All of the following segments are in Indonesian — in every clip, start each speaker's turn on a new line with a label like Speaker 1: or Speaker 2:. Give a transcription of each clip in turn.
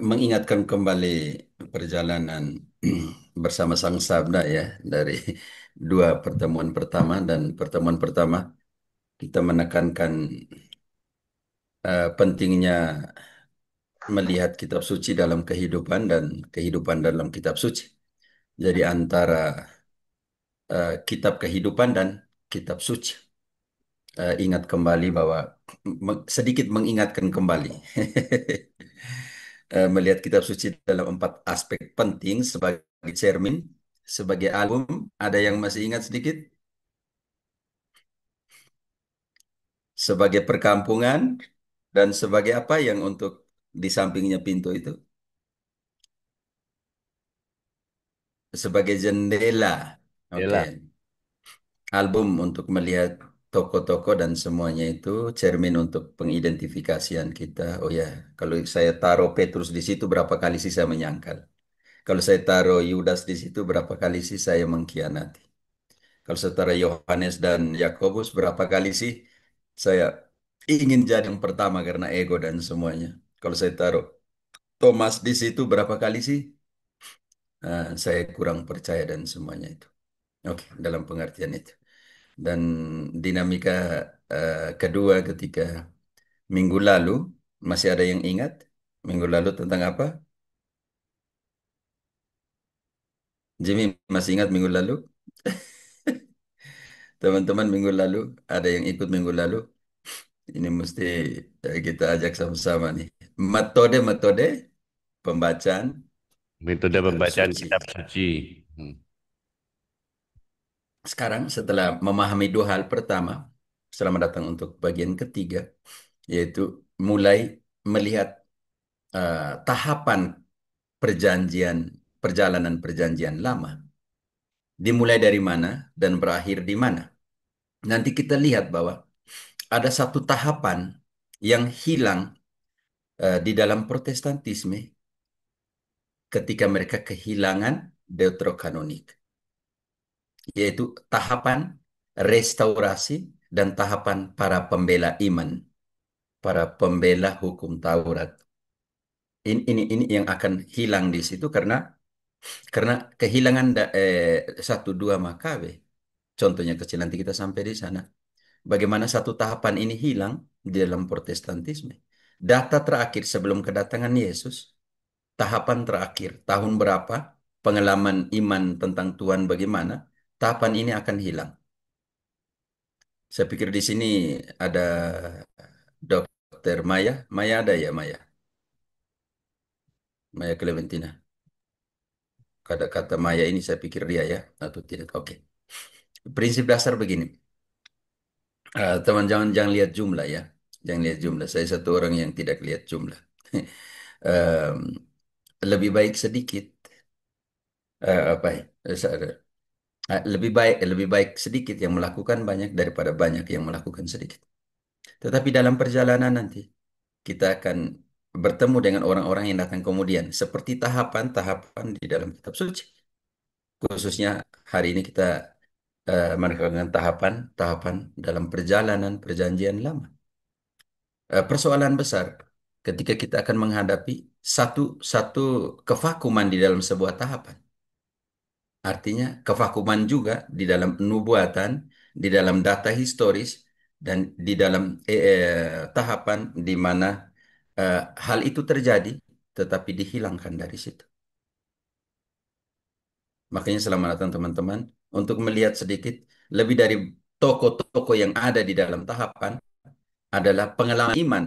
Speaker 1: mengingatkan kembali perjalanan bersama Sang Sabda ya dari dua pertemuan pertama dan pertemuan pertama kita menekankan pentingnya melihat kitab suci dalam kehidupan dan kehidupan dalam kitab suci. Jadi antara kitab kehidupan dan kitab suci. Ingat kembali bahwa sedikit mengingatkan kembali melihat kitab suci dalam empat aspek penting sebagai cermin, sebagai album. Ada yang masih ingat sedikit? Sebagai perkampungan dan sebagai apa yang untuk di sampingnya pintu itu? Sebagai jendela. Oke.
Speaker 2: Yalah.
Speaker 1: Album untuk melihat toko-toko dan semuanya itu cermin untuk pengidentifikasian kita. Oh ya, kalau saya taruh Petrus di situ berapa kali sih saya menyangkal? Kalau saya taruh Yudas di situ berapa kali sih saya mengkhianati? Kalau saya taruh Yohanes dan Yakobus berapa kali sih saya ingin jadi yang pertama karena ego dan semuanya? Kalau saya taruh Thomas di situ berapa kali sih saya kurang percaya dan semuanya itu. Oke, dalam pengertian itu. Dan dinamika kedua ketika minggu lalu, masih ada yang ingat? Minggu lalu tentang apa? Jimmy masih ingat minggu lalu? Teman-teman minggu lalu, ada yang ikut minggu lalu? Ini mesti kita ajak sama-sama nih. Metode-metode pembacaan
Speaker 2: Metode
Speaker 1: kitab
Speaker 2: pembacaan
Speaker 1: suci.
Speaker 2: kitab suci. Hmm.
Speaker 1: Sekarang setelah memahami dua hal pertama, selamat datang untuk bagian ketiga, yaitu mulai melihat tahapan perjanjian, perjalanan perjanjian lama. Dimulai dari mana dan berakhir di mana. Nanti kita lihat bahwa ada satu tahapan yang hilang di dalam Protestantisme ketika mereka kehilangan Deuterokanonik, yaitu tahapan restaurasi dan tahapan para pembela iman, para pembela hukum Taurat. Ini yang akan hilang di situ karena kehilangan satu dua Makabe. Contohnya kecil nanti kita sampai di sana. Bagaimana satu tahapan ini hilang di dalam Protestantisme. Data terakhir sebelum kedatangan Yesus, tahapan terakhir, tahun berapa, pengalaman iman tentang Tuhan bagaimana, tahapan ini akan hilang. Saya pikir di sini ada Dokter Maya. Maya ada ya, Maya? Maya Clementina. Kata-kata Maya ini saya pikir dia ya, atau tidak. Oke. Prinsip dasar begini. Teman jangan lihat jumlah ya. Jangan lihat jumlah. Saya satu orang yang tidak lihat jumlah. Em, lebih baik sedikit apa ya? Lebih baik sedikit yang melakukan banyak daripada banyak yang melakukan sedikit. Tetapi dalam perjalanan nanti kita akan bertemu dengan orang-orang yang datang kemudian seperti tahapan-tahapan di dalam kitab suci. Khususnya hari ini kita menekankan tahapan-tahapan dalam perjalanan perjanjian lama. Persoalan besar ketika kita akan menghadapi satu satu kevakuman di dalam sebuah tahapan. Artinya kevakuman juga di dalam nubuatan, di dalam data historis, dan di dalam tahapan di mana eh, hal itu terjadi, tetapi dihilangkan dari situ. Makanya selamat datang teman-teman untuk melihat sedikit lebih dari toko-toko yang ada di dalam tahapan adalah pengalaman iman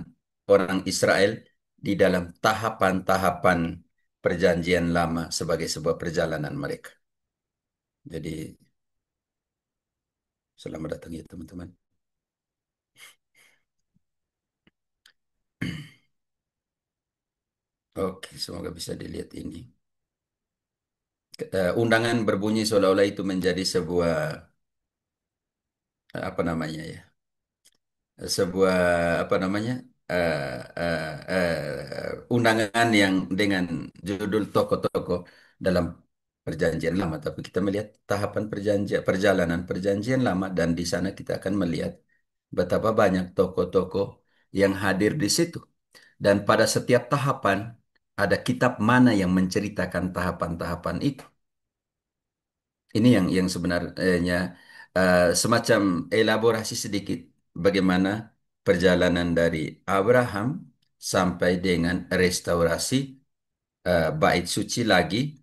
Speaker 1: orang Israel di dalam tahapan-tahapan perjanjian lama sebagai sebuah perjalanan mereka. Jadi selamat datang ya teman-teman. Oke, semoga bisa dilihat ini. Undangan berbunyi seolah-olah itu menjadi sebuah apa namanya ya, sebuah apa namanya undangan yang dengan judul toko-toko dalam perjanjian lama. Tapi kita melihat tahapan perjalanan perjanjian lama dan di sana kita akan melihat betapa banyak toko-toko yang hadir di situ. Dan pada setiap tahapan ada kitab mana yang menceritakan tahapan-tahapan itu? Ini yang sebenarnya semacam elaborasi sedikit bagaimana perjalanan dari Abraham sampai dengan restorasi bait suci lagi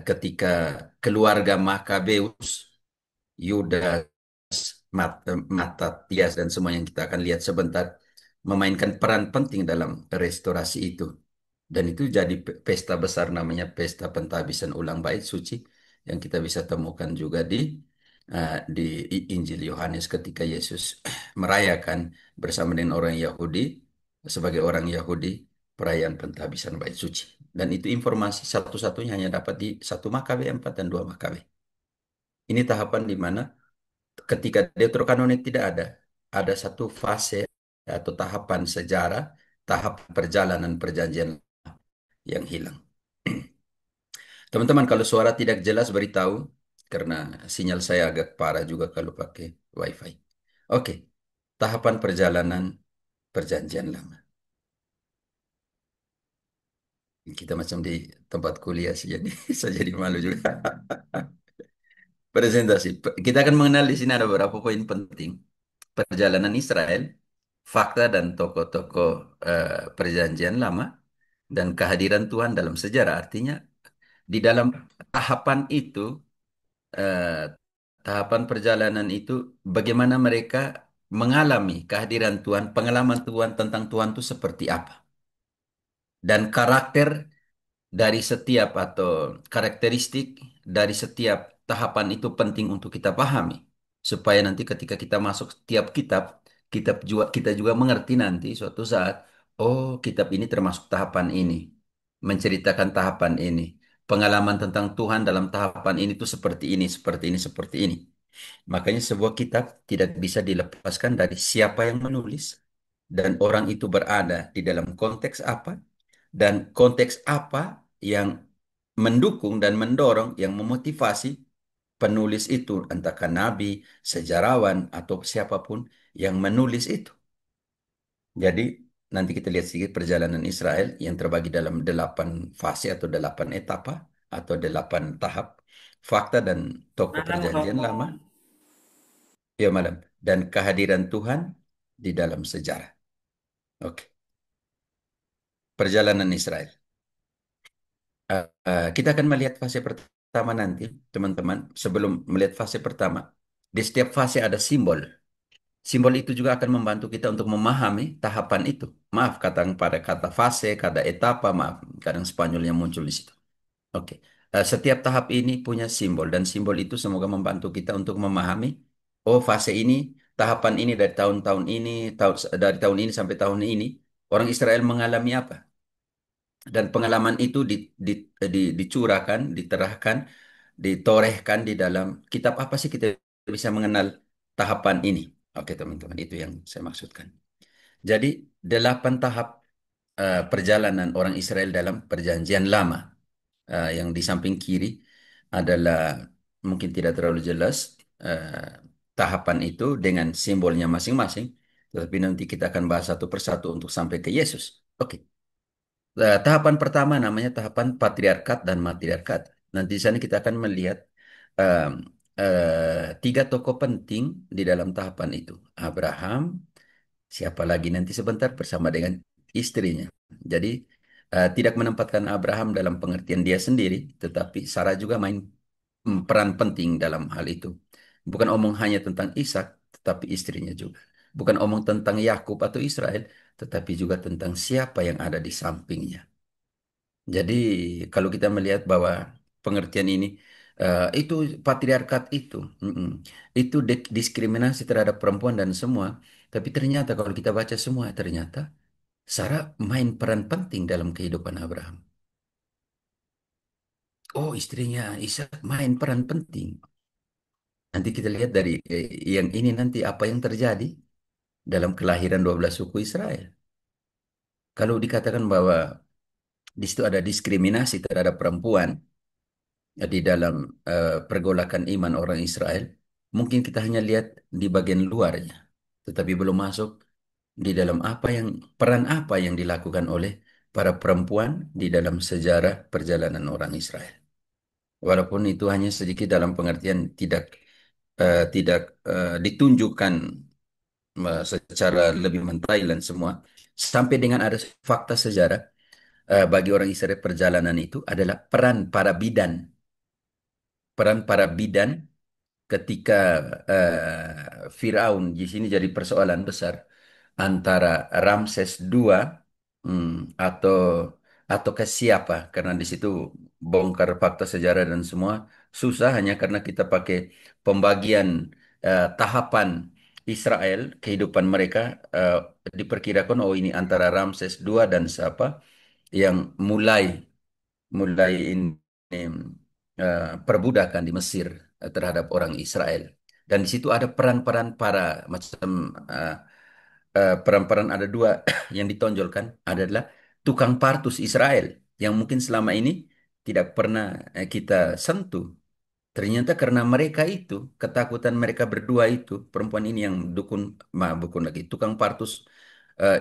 Speaker 1: ketika keluarga Makabeus, Yudas, Matatias dan semua yang kita akan lihat sebentar memainkan peran penting dalam restorasi itu. Dan itu jadi pesta besar namanya Pesta Pentabisan Ulang Bait Suci yang kita bisa temukan juga di Injil Yohanes ketika Yesus merayakan bersama dengan orang Yahudi sebagai orang Yahudi perayaan pentabisan Bait Suci. Dan itu informasi satu-satunya hanya dapat di 1 Makabe 4 dan 2 Makabe. Ini tahapan di mana ketika Deuterokanonik tidak ada, ada satu fase atau tahapan sejarah, tahap perjalanan perjanjian yang hilang. Teman-teman, kalau suara tidak jelas beritahu, karena sinyal saya agak parah juga kalau pakai WiFi. Oke, tahapan perjalanan perjanjian lama. Kita macam di tempat kuliah sih, jadi saya jadi malu juga. Presentasi. Kita akan mengenal di sini ada beberapa poin penting. Perjalanan Israel, fakta dan tokoh-tokoh perjanjian lama, dan kehadiran Tuhan dalam sejarah. Artinya di dalam tahapan itu, eh, tahapan perjalanan itu, bagaimana mereka mengalami kehadiran Tuhan, pengalaman Tuhan tentang Tuhan itu seperti apa. Dan karakter dari setiap atau karakteristik dari setiap tahapan itu penting untuk kita pahami. Supaya nanti ketika kita masuk setiap kitab, kita juga mengerti nanti suatu saat, oh kitab ini termasuk tahapan ini. Menceritakan tahapan ini. Pengalaman tentang Tuhan dalam tahapan ini tuh seperti ini, seperti ini, seperti ini. Makanya sebuah kitab tidak bisa dilepaskan dari siapa yang menulis dan orang itu berada di dalam konteks apa dan konteks apa yang mendukung dan mendorong, yang memotivasi penulis itu, entahkah nabi, sejarawan, atau siapapun yang menulis itu. Jadi nanti kita lihat sedikit perjalanan Israel yang terbagi dalam 8 fase atau 8 etapa atau 8 tahap, fakta dan tokoh
Speaker 3: Malam
Speaker 1: perjanjian
Speaker 3: Romo.
Speaker 1: lama, ya malam, dan kehadiran Tuhan di dalam sejarah. Oke, perjalanan Israel. Kita akan melihat fase pertama nanti, teman-teman. Sebelum melihat fase pertama, di setiap fase ada simbol. Simbol itu juga akan membantu kita untuk memahami tahapan itu. Maaf, pada kata fase, kata etapa, maaf, kadang Spanyolnya muncul di situ. Oke. Setiap tahap ini punya simbol dan simbol itu semoga membantu kita untuk memahami, oh fase ini, tahapan ini dari tahun-tahun ini, dari tahun ini sampai tahun ini, orang Israel mengalami apa? Dan pengalaman itu dicurahkan, diterahkan, ditorehkan di dalam kitab apa sih kita bisa mengenal tahapan ini. Oke teman-teman, itu yang saya maksudkan. Jadi 8 tahap perjalanan orang Israel dalam perjanjian lama. Yang di samping kiri adalah mungkin tidak terlalu jelas tahapan itu dengan simbolnya masing-masing. Tetapi nanti kita akan bahas satu persatu untuk sampai ke Yesus. Oke. Tahapan pertama namanya tahapan patriarkat dan matriarkat. Nanti di sana kita akan melihat em, 3 tokoh penting di dalam tahapan itu. Abraham, siapa lagi nanti sebentar bersama dengan istrinya. Jadi tidak menempatkan Abraham dalam pengertian dia sendiri, tetapi Sarah juga main peran penting dalam hal itu. Bukan omong hanya tentang Ishak, tetapi istrinya juga. Bukan omong tentang Yakub atau Israel, tetapi juga tentang siapa yang ada di sampingnya. Jadi kalau kita melihat bahwa pengertian ini itu patriarkat itu, itu diskriminasi terhadap perempuan dan semua. Tapi ternyata kalau kita baca semua, ternyata Sarah main peran penting dalam kehidupan Abraham. Oh, istrinya Ishak main peran penting. Nanti kita lihat dari yang ini nanti apa yang terjadi dalam kelahiran 12 suku Israel. Kalau dikatakan bahwa di situ ada diskriminasi terhadap perempuan, di dalam pergolakan iman orang Israel, mungkin kita hanya lihat di bagian luarnya, tetapi belum masuk di dalam peran apa yang dilakukan oleh para perempuan di dalam sejarah perjalanan orang Israel. Walaupun itu hanya sedikit dalam pengertian tidak ditunjukkan secara lebih mentail semua, sampai dengan ada fakta sejarah bagi orang Israel perjalanan itu adalah peran para bidan ketika Firaun di sini jadi persoalan besar antara Ramses II atau ke siapa, karena di situ bongkar fakta sejarah dan semua susah hanya karena kita pakai pembagian tahapan Israel kehidupan mereka, eh, diperkirakan oh ini antara Ramses II dan siapa yang mulai mulai ini perbudakan di Mesir terhadap orang Israel. Dan di situ ada peran-peran para macam eh, peran-peran ada dua yang ditonjolkan adalah tukang partus Israel yang mungkin selama ini tidak pernah kita sentuh. Ternyata karena mereka itu, ketakutan mereka berdua itu, perempuan ini yang bukan lagi, tukang partus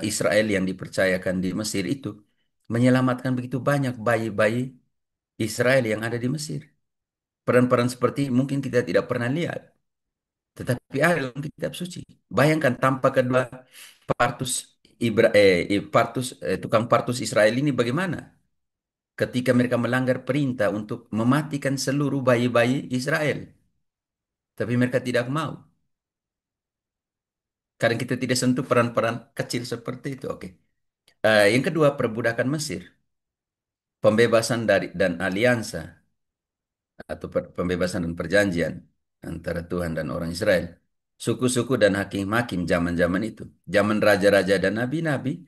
Speaker 1: Israel yang dipercayakan di Mesir itu, menyelamatkan begitu banyak bayi-bayi Israel yang ada di Mesir. Peran-peran seperti mungkin kita tidak pernah lihat, tetapi ada dalam kitab suci. Bayangkan tanpa kedua partus tukang partus Israel ini bagaimana? Ketika mereka melanggar perintah untuk mematikan seluruh bayi-bayi Israel, tapi mereka tidak mau. Karena kita tidak sentuh peran-peran kecil seperti itu. Oke. Yang kedua, perbudakan Mesir, pembebasan dari dan aliansa atau pembebasan dan perjanjian antara Tuhan dan orang Israel. Suku-suku dan hakim-hakim zaman-zaman itu. Zaman raja-raja dan nabi-nabi,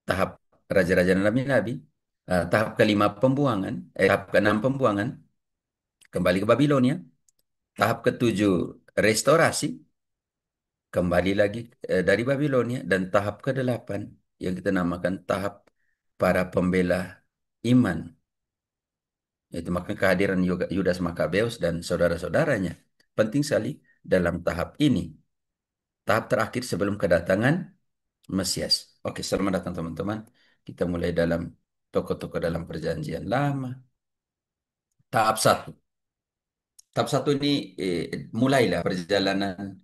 Speaker 1: tahap raja-raja dan nabi-nabi, tahap kelima pembuangan, tahap keenam pembuangan, kembali ke Babilonia, tahap ketujuh restorasi, kembali lagi dari Babilonia, dan tahap kedelapan yang kita namakan tahap para pembela iman. Itu maka kehadiran Yudas Makabeus dan saudara-saudaranya penting sekali dalam tahap ini. Tahap terakhir sebelum kedatangan Mesias. Oke, selamat datang teman-teman. Kita mulai dalam tokoh-tokoh dalam perjanjian lama. Tahap satu. Tahap satu ini mulailah perjalanan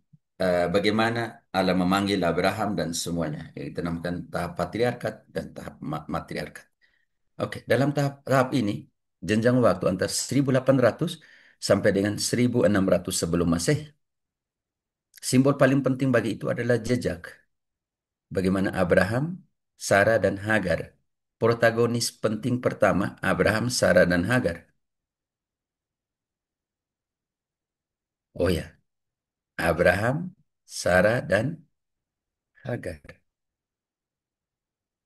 Speaker 1: bagaimana Allah memanggil Abraham dan semuanya. Yang kita namakan tahap patriarkat dan tahap matriarkat. Oke, dalam tahap ini, jenjang waktu antara 1800 sampai dengan 1600 sebelum Masehi. Simbol paling penting bagi itu adalah jejak. Bagaimana Abraham, Sarah, dan Hagar. Protagonis penting pertama, Abraham, Sarah, dan Hagar. Oh ya, Abraham, Sarah, dan Hagar.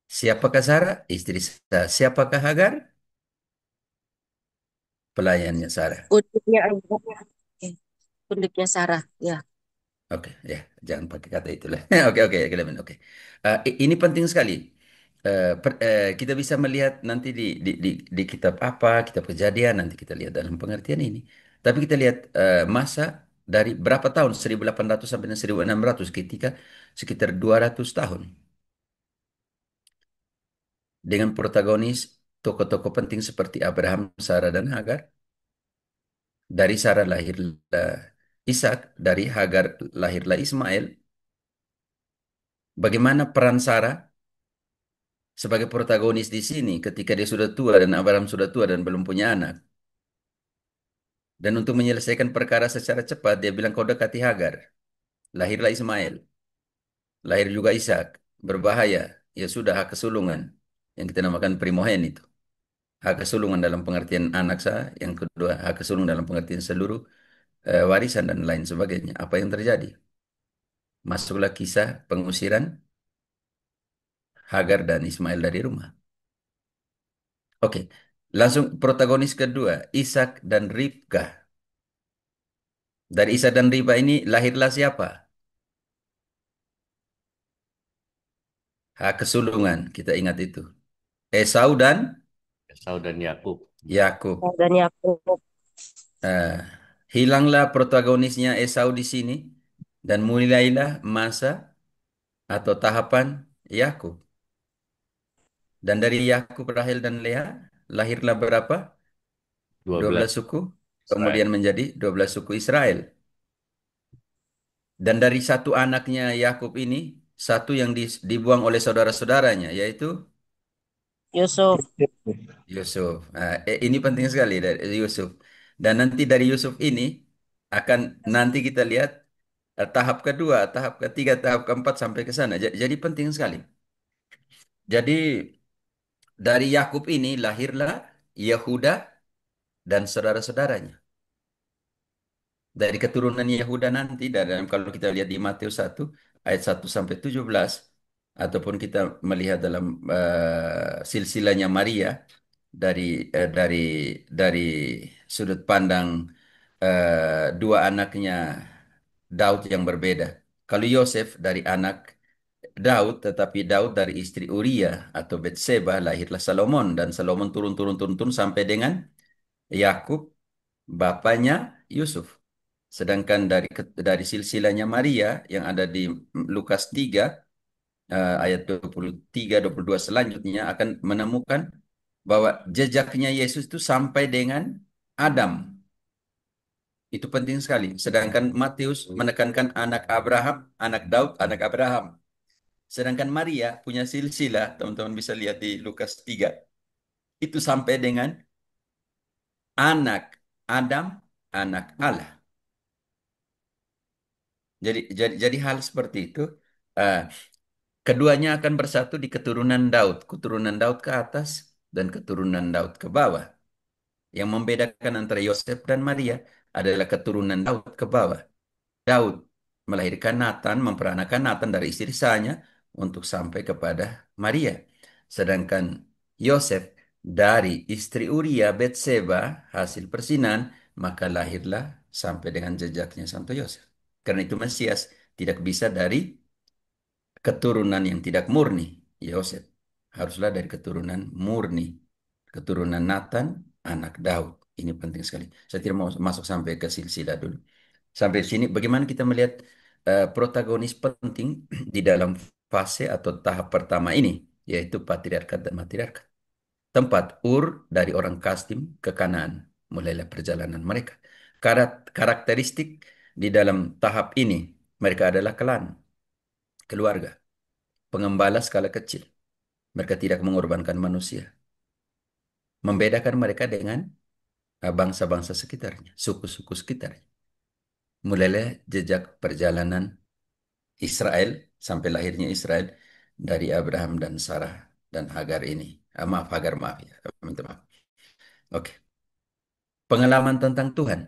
Speaker 1: Siapakah Sarah? Istri Sarah. Siapakah Hagar? Pelayannya Sarah.
Speaker 3: Kudanya kudanya Sarah, ya.
Speaker 1: Oke, ya, jangan pakai kata itulah. Oke, oke, Clement, oke. Ini penting sekali. Kita bisa melihat nanti di kitab apa, kitab Kejadian, nanti kita lihat dalam pengertian ini. Tapi kita lihat masa dari berapa tahun, 1800 sampai dengan 1600, ketika sekitar 200 tahun. Dengan protagonis tokoh-tokoh penting seperti Abraham, Sarah, dan Hagar. Dari Sarah lahirlah Ishak, dari Hagar lahirlah Ismail. Bagaimana peran Sarah sebagai protagonis di sini ketika dia sudah tua dan Abraham sudah tua dan belum punya anak. Dan untuk menyelesaikan perkara secara cepat, dia bilang kau dekati Hagar. Lahirlah Ismail, lahir juga Ishak. Berbahaya, ya sudah hak kesulungan yang kita namakan primogen itu. Hak kesulungan dalam pengertian anak saya, yang kedua hak kesulungan dalam pengertian seluruh warisan dan lain sebagainya. Apa yang terjadi? Masuklah kisah pengusiran Hagar dan Ismail dari rumah. Oke, langsung protagonis kedua, Ishak dan Ribkah. Dari Isa dan Riba ini lahirlah siapa? Hak kesulungan, kita ingat itu. Esau dan
Speaker 2: Esau dan Yakub.
Speaker 1: Yakub.
Speaker 3: Dan Yakub.
Speaker 1: Eh, Hilanglah protagonisnya Esau di sini dan mulailah masa atau tahapan Yakub. Dan dari Yakub, Rahel, dan Lea lahirlah berapa?
Speaker 2: 12
Speaker 1: 12 suku.
Speaker 2: Israel.
Speaker 1: Kemudian menjadi 12 suku Israel. Dan dari satu anaknya Yakub ini, satu yang dibuang oleh saudara-saudaranya, yaitu
Speaker 3: Yusuf.
Speaker 1: Yusuf. Nah, ini penting sekali dari Yusuf. Dan nanti dari Yusuf ini akan nanti kita lihat tahap kedua, tahap ketiga, tahap keempat sampai ke sana. Jadi penting sekali. Jadi dari Yakub ini lahirlah Yehuda dan saudara-saudaranya. Dari keturunan Yehuda nanti, dalam kalau kita lihat di Matius 1 ayat 1 sampai 17, ataupun kita melihat dalam silsilahnya Maria dari eh, dari dari sudut pandang dua anaknya Daud yang berbeda. Kalau Yosef dari anak Daud, tetapi Daud dari istri Uria atau Betseba, lahirlah Salomon, dan Salomon turun sampai dengan Yakub, bapaknya Yusuf. Sedangkan dari silsilahnya Maria yang ada di Lukas 3 ayat 23-22 selanjutnya akan menemukan bahwa jejaknya Yesus itu sampai dengan Adam. Itu penting sekali. Sedangkan Matius menekankan anak Abraham, anak Daud, anak Abraham. Sedangkan Maria punya silsilah, teman-teman bisa lihat di Lukas 3. Itu sampai dengan anak Adam, anak Allah. Jadi hal seperti itu. eh, Keduanya akan bersatu di keturunan Daud ke atas dan keturunan Daud ke bawah. Yang membedakan antara Yosef dan Maria adalah keturunan Daud ke bawah. Daud melahirkan Nathan, memperanakan Nathan dari istri sahanya untuk sampai kepada Maria. Sedangkan Yosef dari istri Uria Betseba hasil persinan, maka lahirlah sampai dengan jejaknya Santo Yosef. Karena itu Mesias tidak bisa dari keturunan yang tidak murni, Yosef. Haruslah dari keturunan murni, keturunan Nathan, anak Daud. Ini penting sekali. Saya tidak mau masuk sampai ke silsilah dulu. Sampai sini, bagaimana kita melihat protagonis penting di dalam fase atau tahap pertama ini, yaitu patriarkat dan matriarkat. Tempat Ur dari orang Kasdim ke Kanaan, mulailah perjalanan mereka. Karakteristik di dalam tahap ini, mereka adalah klan, keluarga, pengembala skala kecil. Mereka tidak mengorbankan manusia. Membedakan mereka dengan bangsa-bangsa sekitarnya, suku-suku sekitarnya. Mulailah jejak perjalanan Israel sampai lahirnya Israel dari Abraham dan Sarah dan Hagar ini. Maaf, Hagar, maaf ya. Minta maaf. Oke. Pengalaman tentang Tuhan.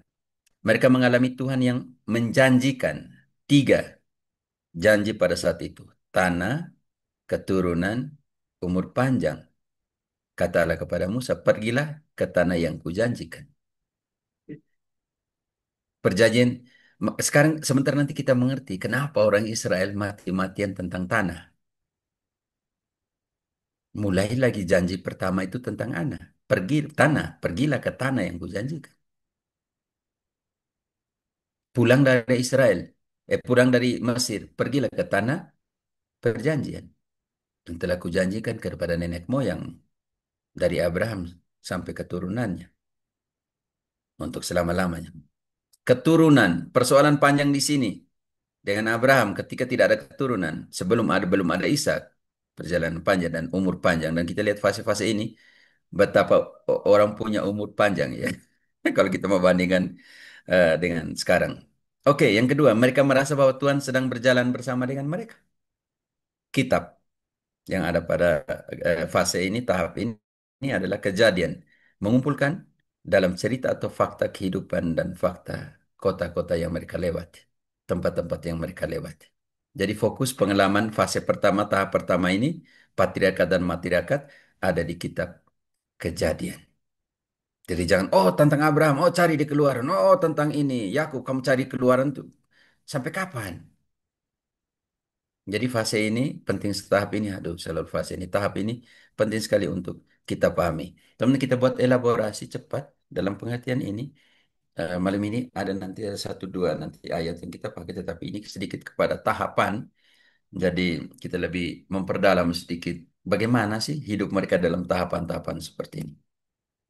Speaker 1: Mereka mengalami Tuhan yang menjanjikan tiga janji pada saat itu. Tanah, keturunan, umur panjang. Kata Allah kepada Musa, pergilah ke tanah yang kujanjikan. Perjanjian, sekarang sebentar nanti kita mengerti kenapa orang Israel mati-matian tentang tanah. Mulai lagi janji pertama itu tentang anak. Pergilah ke tanah yang kujanjikan. Pulang dari Mesir, pergilah ke tanah perjanjian. Dan telah kujanjikan kepada nenek moyang dari Abraham sampai keturunannya untuk selama-lamanya. Keturunan, persoalan panjang di sini dengan Abraham ketika tidak ada keturunan, belum ada Ishak, perjalanan panjang dan umur panjang, dan kita lihat fase-fase ini betapa orang punya umur panjang ya. Kalau kita mau bandingkan dengan sekarang. Oke, yang kedua, mereka merasa bahwa Tuhan sedang berjalan bersama dengan mereka. Kitab yang ada pada fase ini, tahap ini adalah kejadian. Mengumpulkan dalam cerita atau fakta kehidupan dan fakta kota-kota yang mereka lewati. Tempat-tempat yang mereka lewati. Jadi fokus pengalaman fase pertama, tahap pertama ini, patriarkat dan matriarkat ada di kitab kejadian. Jadi jangan, oh tentang Abraham, oh cari di keluaran, oh tentang ini, Yakub kamu cari keluaran tuh. Sampai kapan? Jadi fase ini penting tahap ini, aduh selalu fase ini, tahap ini penting sekali untuk kita pahami. Teman kita buat elaborasi cepat dalam pengertian ini. Malam ini ada nanti ada satu dua nanti ayat yang kita pakai, tetapi ini sedikit kepada tahapan. Jadi kita lebih memperdalam sedikit bagaimana sih hidup mereka dalam tahapan-tahapan seperti ini.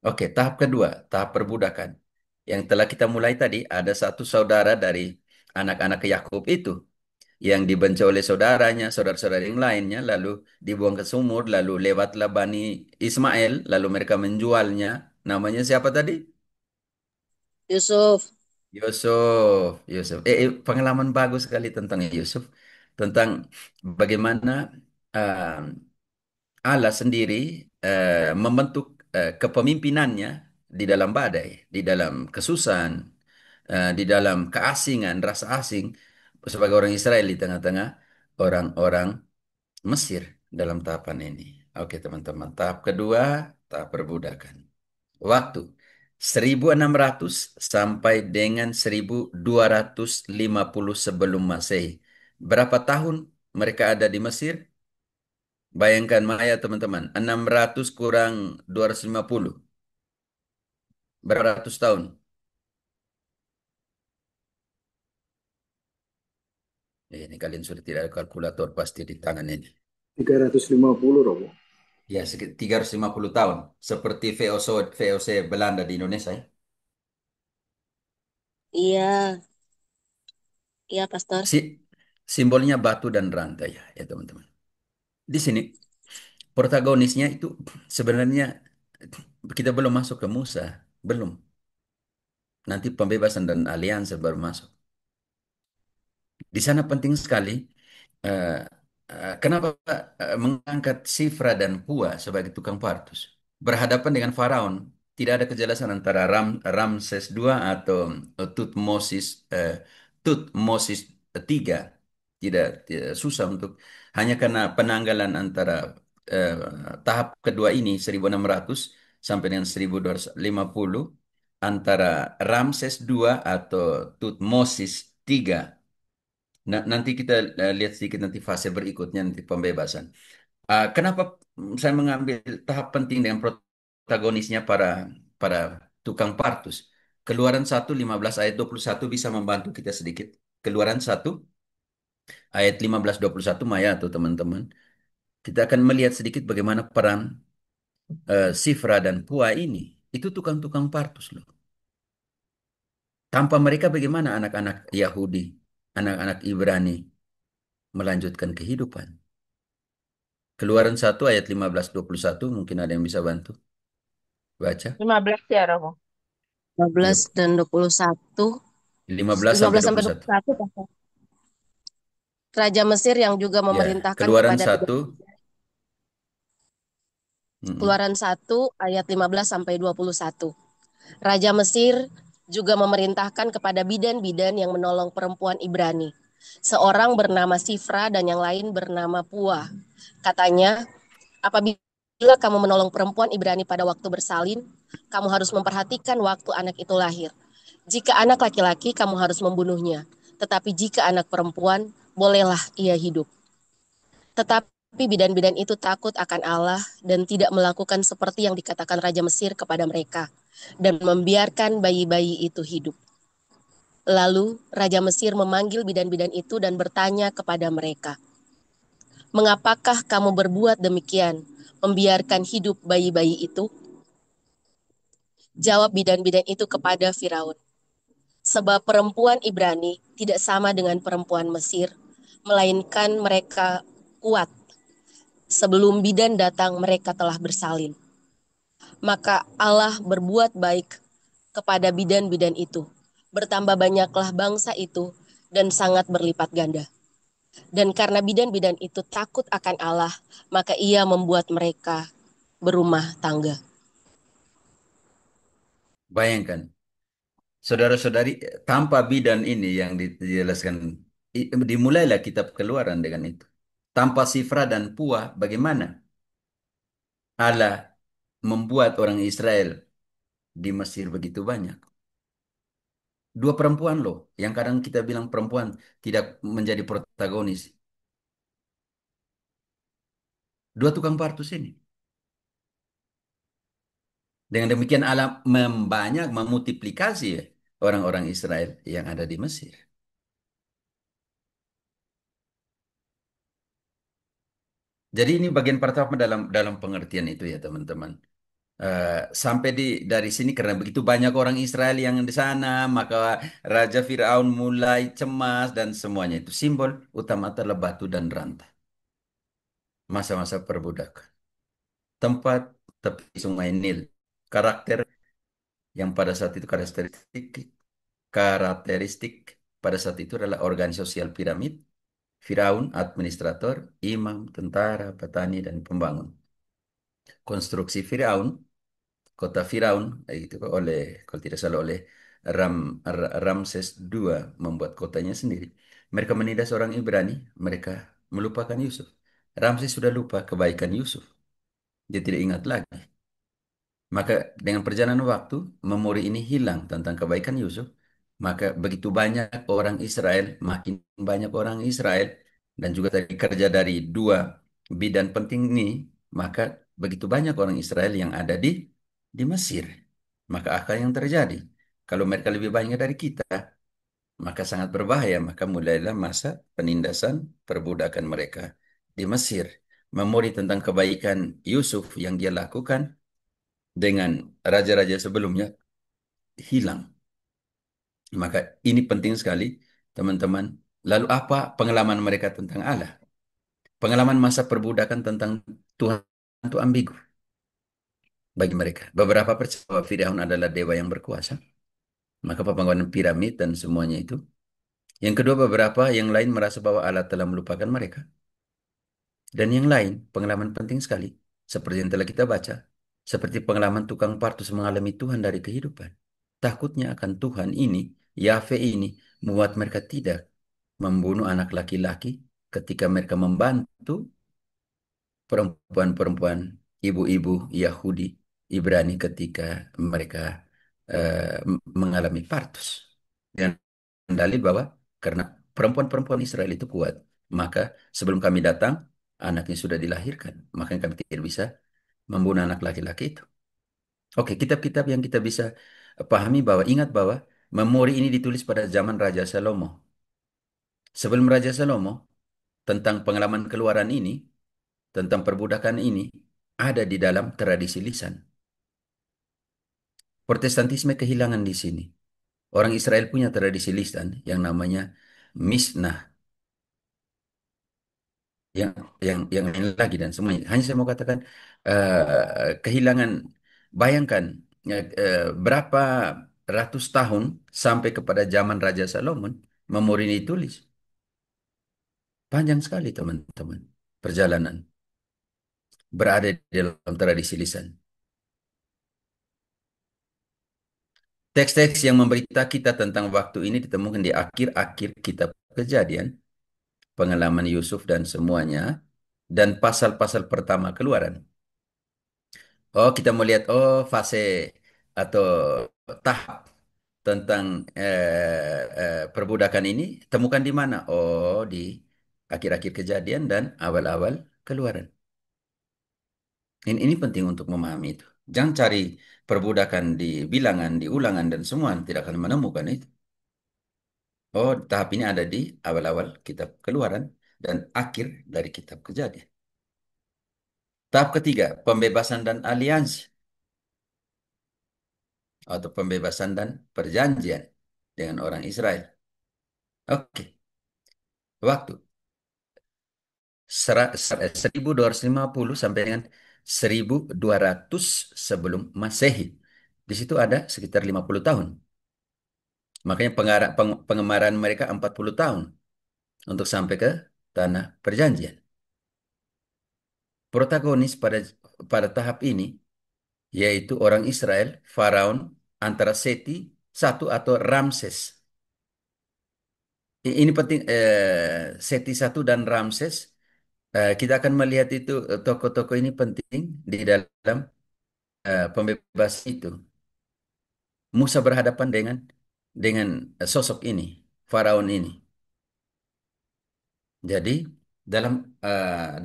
Speaker 1: Oke, tahap kedua, tahap perbudakan. Yang telah kita mulai tadi, ada satu saudara dari anak-anak Yakub itu yang dibenci oleh saudaranya, saudara-saudara yang lainnya, lalu dibuang ke sumur, lalu lewatlah Bani Ismail, lalu mereka menjualnya. Namanya siapa tadi?
Speaker 3: Yusuf.
Speaker 1: Yusuf. Yusuf. Pengalaman bagus sekali tentang Yusuf, tentang bagaimana eh, Allah sendiri membentuk kepemimpinannya di dalam badai, di dalam kesusahan, di dalam keasingan, rasa asing sebagai orang Israel di tengah-tengah orang-orang Mesir dalam tahapan ini. Oke, teman-teman. Tahap kedua, tahap perbudakan. Waktu 1600 sampai dengan 1250 sebelum Masehi. Berapa tahun mereka ada di Mesir? Bayangkan Maya teman-teman, 600 kurang 250. Berapa ratus tahun? Ini kalian sudah tidak ada kalkulator pasti di tangan ini.
Speaker 4: 350 Romo.
Speaker 1: Ya, sekitar 350 tahun. Seperti VOC Belanda di Indonesia ya.
Speaker 3: Iya, iya, Pastor.
Speaker 1: Si, simbolnya batu dan rantai ya teman-teman. Di sini protagonisnya itu sebenarnya kita belum masuk ke Musa. Belum. Nanti pembebasan dan aliansi baru masuk. Di sana penting sekali eh, kenapa mengangkat Sifra dan Pua sebagai tukang partus? Berhadapan dengan Faraon, tidak ada kejelasan antara Ramses II atau Tutmosis Tutmosis III. Tidak susah untuk hanya karena penanggalan antara eh, tahap kedua ini 1600 sampai dengan 1250 antara Ramses II atau Tutmosis III. Nah, nanti kita lihat sedikit nanti fase berikutnya nanti pembebasan. Kenapa saya mengambil tahap penting dengan protagonisnya para tukang partus? Keluaran 1:15 ayat 21 bisa membantu kita sedikit. Keluaran 1 ayat 15-21 Maya atau teman-teman. Kita akan melihat sedikit bagaimana peran Sifra dan Pua ini. Itu tukang-tukang partus loh. Tanpa mereka bagaimana anak-anak Yahudi, anak-anak Ibrani melanjutkan kehidupan? Keluaran 1 ayat 15-21 mungkin ada yang bisa bantu baca.
Speaker 5: 15 ya, Romo.
Speaker 3: 15
Speaker 1: Ya,
Speaker 3: dan 21,
Speaker 1: 15 sampai
Speaker 3: 15 sampai
Speaker 1: 21.
Speaker 3: 21, Pastor. Raja Mesir yang juga
Speaker 1: Ya,
Speaker 3: memerintahkan
Speaker 1: Keluaran
Speaker 3: kepada
Speaker 1: satu. Mm-mm.
Speaker 3: Keluaran 1 ayat 15 sampai 21. Raja Mesir juga memerintahkan kepada bidan-bidan yang menolong perempuan Ibrani. Seorang bernama Sifra dan yang lain bernama Pua. Katanya, apabila kamu menolong perempuan Ibrani pada waktu bersalin, kamu harus memperhatikan waktu anak itu lahir. Jika anak laki-laki, kamu harus membunuhnya. Tetapi jika anak perempuan, bolehlah ia hidup. Tetapi bidan-bidan itu takut akan Allah dan tidak melakukan seperti yang dikatakan Raja Mesir kepada mereka, dan membiarkan bayi-bayi itu hidup. Lalu Raja Mesir memanggil bidan-bidan itu dan bertanya kepada mereka, "Mengapakah kamu berbuat demikian, membiarkan hidup bayi-bayi itu?" Jawab bidan-bidan itu kepada Firaun, "Sebab perempuan Ibrani tidak sama dengan perempuan Mesir, melainkan mereka kuat. Sebelum bidan datang, mereka telah bersalin. Maka Allah berbuat baik kepada bidan-bidan itu. Bertambah banyaklah bangsa itu dan sangat berlipat ganda. Dan karena bidan-bidan itu takut akan Allah, maka ia membuat mereka berumah tangga."
Speaker 1: Bayangkan, saudara-saudari, tanpa bidan ini yang dijelaskan, dimulailah kitab Keluaran dengan itu. Tanpa Sifra dan Pua, bagaimana Allah membuat orang Israel di Mesir begitu banyak? Dua perempuan loh, yang kadang kita bilang perempuan tidak menjadi protagonis. Dua tukang partus ini. Dengan demikian Allah memultiplikasi ya, orang-orang Israel yang ada di Mesir. Jadi ini bagian pertama dalam dalam pengertian itu ya teman-teman. Eh, Sampai dari sini karena begitu banyak orang Israel yang di sana, maka Raja Firaun mulai cemas dan semuanya itu simbol utama adalah batu dan rantai. Masa-masa perbudakan. Tempat tepi Sungai Nil. Karakter yang pada saat itu karakteristik pada saat itu adalah organ sosial piramid, Firaun, administrator, imam, tentara, petani, dan pembangun. Konstruksi Firaun, kota Firaun, itu kalau tidak salah oleh Ramses II membuat kotanya sendiri. Mereka menindas orang Ibrani, mereka melupakan Yusuf. Ramses sudah lupa kebaikan Yusuf. Dia tidak ingat lagi. Maka dengan perjalanan waktu, memori ini hilang tentang kebaikan Yusuf. Maka begitu banyak orang Israel, makin banyak orang Israel, dan juga tadi kerja dari dua bidan penting ini, maka begitu banyak orang Israel yang ada di Mesir. Maka akan yang terjadi. Kalau mereka lebih banyak dari kita, maka sangat berbahaya. Maka mulailah masa penindasan perbudakan mereka di Mesir. Memori tentang kebaikan Yusuf yang dia lakukan dengan raja-raja sebelumnya hilang. Maka ini penting sekali, teman-teman. Lalu apa pengalaman mereka tentang Allah? Pengalaman masa perbudakan tentang Tuhan itu ambigu bagi mereka. Beberapa percaya bahwa Firaun adalah dewa yang berkuasa. Maka pembangunan piramid dan semuanya itu. Yang kedua, beberapa yang lain merasa bahwa Allah telah melupakan mereka. Dan yang lain, pengalaman penting sekali. Seperti yang telah kita baca. Seperti pengalaman tukang partus mengalami Tuhan dari kehidupan. Takutnya akan Tuhan ini, Yahweh ini, membuat mereka tidak membunuh anak laki-laki ketika mereka membantu perempuan-perempuan, ibu-ibu Yahudi, Ibrani ketika mereka mengalami partus. Dan dalil bahwa karena perempuan-perempuan Israel itu kuat, maka sebelum kami datang, anaknya sudah dilahirkan. Maka kami tidak bisa membunuh anak laki-laki itu. Oke, kitab-kitab yang kita bisa pahami bahwa ingat bahwa memori ini ditulis pada zaman Raja Salomo. Sebelum Raja Salomo, tentang pengalaman keluaran ini, tentang perbudakan ini, ada di dalam tradisi lisan. Protestantisme kehilangan di sini. Orang Israel punya tradisi lisan yang namanya Mishnah, yang yang lain lagi dan semuanya. Hanya saya mau katakan kehilangan. Bayangkan berapa ratus tahun sampai kepada zaman Raja Salomon memori ini ditulis. Panjang sekali teman-teman perjalanan berada di dalam tradisi lisan. Teks-teks yang memberita kita tentang waktu ini ditemukan di akhir-akhir kitab Kejadian, pengalaman Yusuf dan semuanya, dan pasal-pasal pertama Keluaran. Oh, kita melihat fase atau tahap tentang perbudakan ini temukan di mana? Oh, di akhir-akhir Kejadian dan awal-awal Keluaran. Ini penting untuk memahami itu. Jangan cari perbudakan di bilangan, di ulangan dan semua tidak akan menemukan itu. Oh, tahap ini ada di awal-awal kitab Keluaran dan akhir dari kitab Kejadian. Tahap ketiga, pembebasan dan aliansi atau pembebasan dan perjanjian dengan orang Israel. Oke, waktu 1250 sampai dengan 1200 sebelum Masehi. Di situ ada sekitar 50 tahun. Makanya pengemaran mereka 40 tahun untuk sampai ke tanah perjanjian. Protagonis pada tahap ini yaitu orang Israel, Faraon, antara Seti satu atau Ramses. Ini penting, Seti satu dan Ramses. Kita akan melihat itu tokoh-tokoh ini penting di dalam pembebas itu. Musa berhadapan dengan sosok ini, Faraon ini. Jadi dalam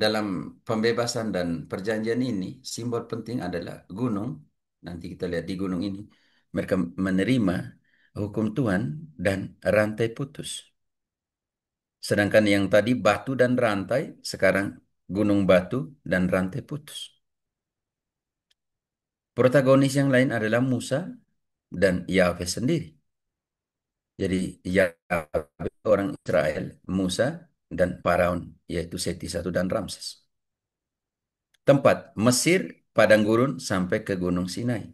Speaker 1: dalam pembebasan dan perjanjian ini simbol penting adalah gunung. Nanti kita lihat di gunung ini mereka menerima hukum Tuhan dan rantai putus. Sedangkan yang tadi batu dan rantai sekarang gunung batu, dan rantai putus. Protagonis yang lain adalah Musa dan Yahweh sendiri. Jadi Yahweh orang Israel, Musa, dan Faraon, yaitu Seti I dan Ramses. Tempat Mesir, padang gurun, sampai ke Gunung Sinai.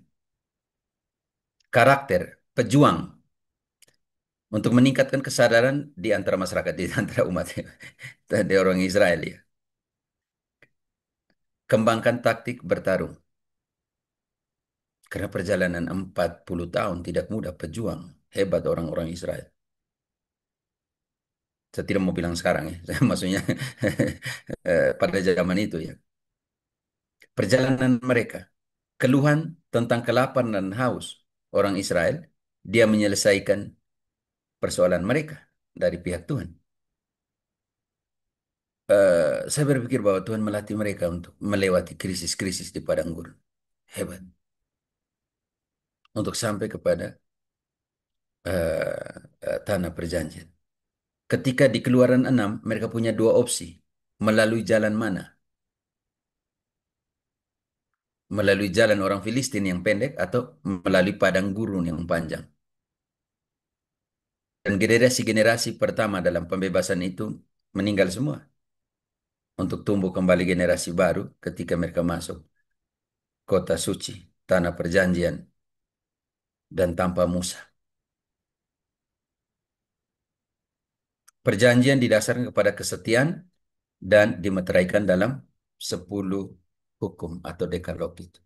Speaker 1: Karakter pejuang untuk meningkatkan kesadaran di antara masyarakat, di antara umat di orang Israel ya. Kembangkan taktik bertarung. Karena perjalanan 40 tahun tidak mudah, pejuang. Hebat orang-orang Israel. Saya tidak mau bilang sekarang ya. Saya maksudnya pada zaman itu ya. Perjalanan mereka. Keluhan tentang kelaparan dan haus orang Israel. Dia menyelesaikan persoalan mereka dari pihak Tuhan. Saya berpikir bahwa Tuhan melatih mereka untuk melewati krisis-krisis di padang gurun. Hebat. Untuk sampai kepada tanah perjanjian. Ketika di Keluaran 6, mereka punya dua opsi. Melalui jalan mana? Melalui jalan orang Filistin yang pendek atau melalui padang gurun yang panjang. Dan generasi-generasi pertama dalam pembebasan itu meninggal semua. Untuk tumbuh kembali generasi baru ketika mereka masuk kota suci, tanah perjanjian, dan tanpa Musa. Perjanjian didasarkan kepada kesetiaan dan dimeteraikan dalam 10 hukum atau dekalog itu.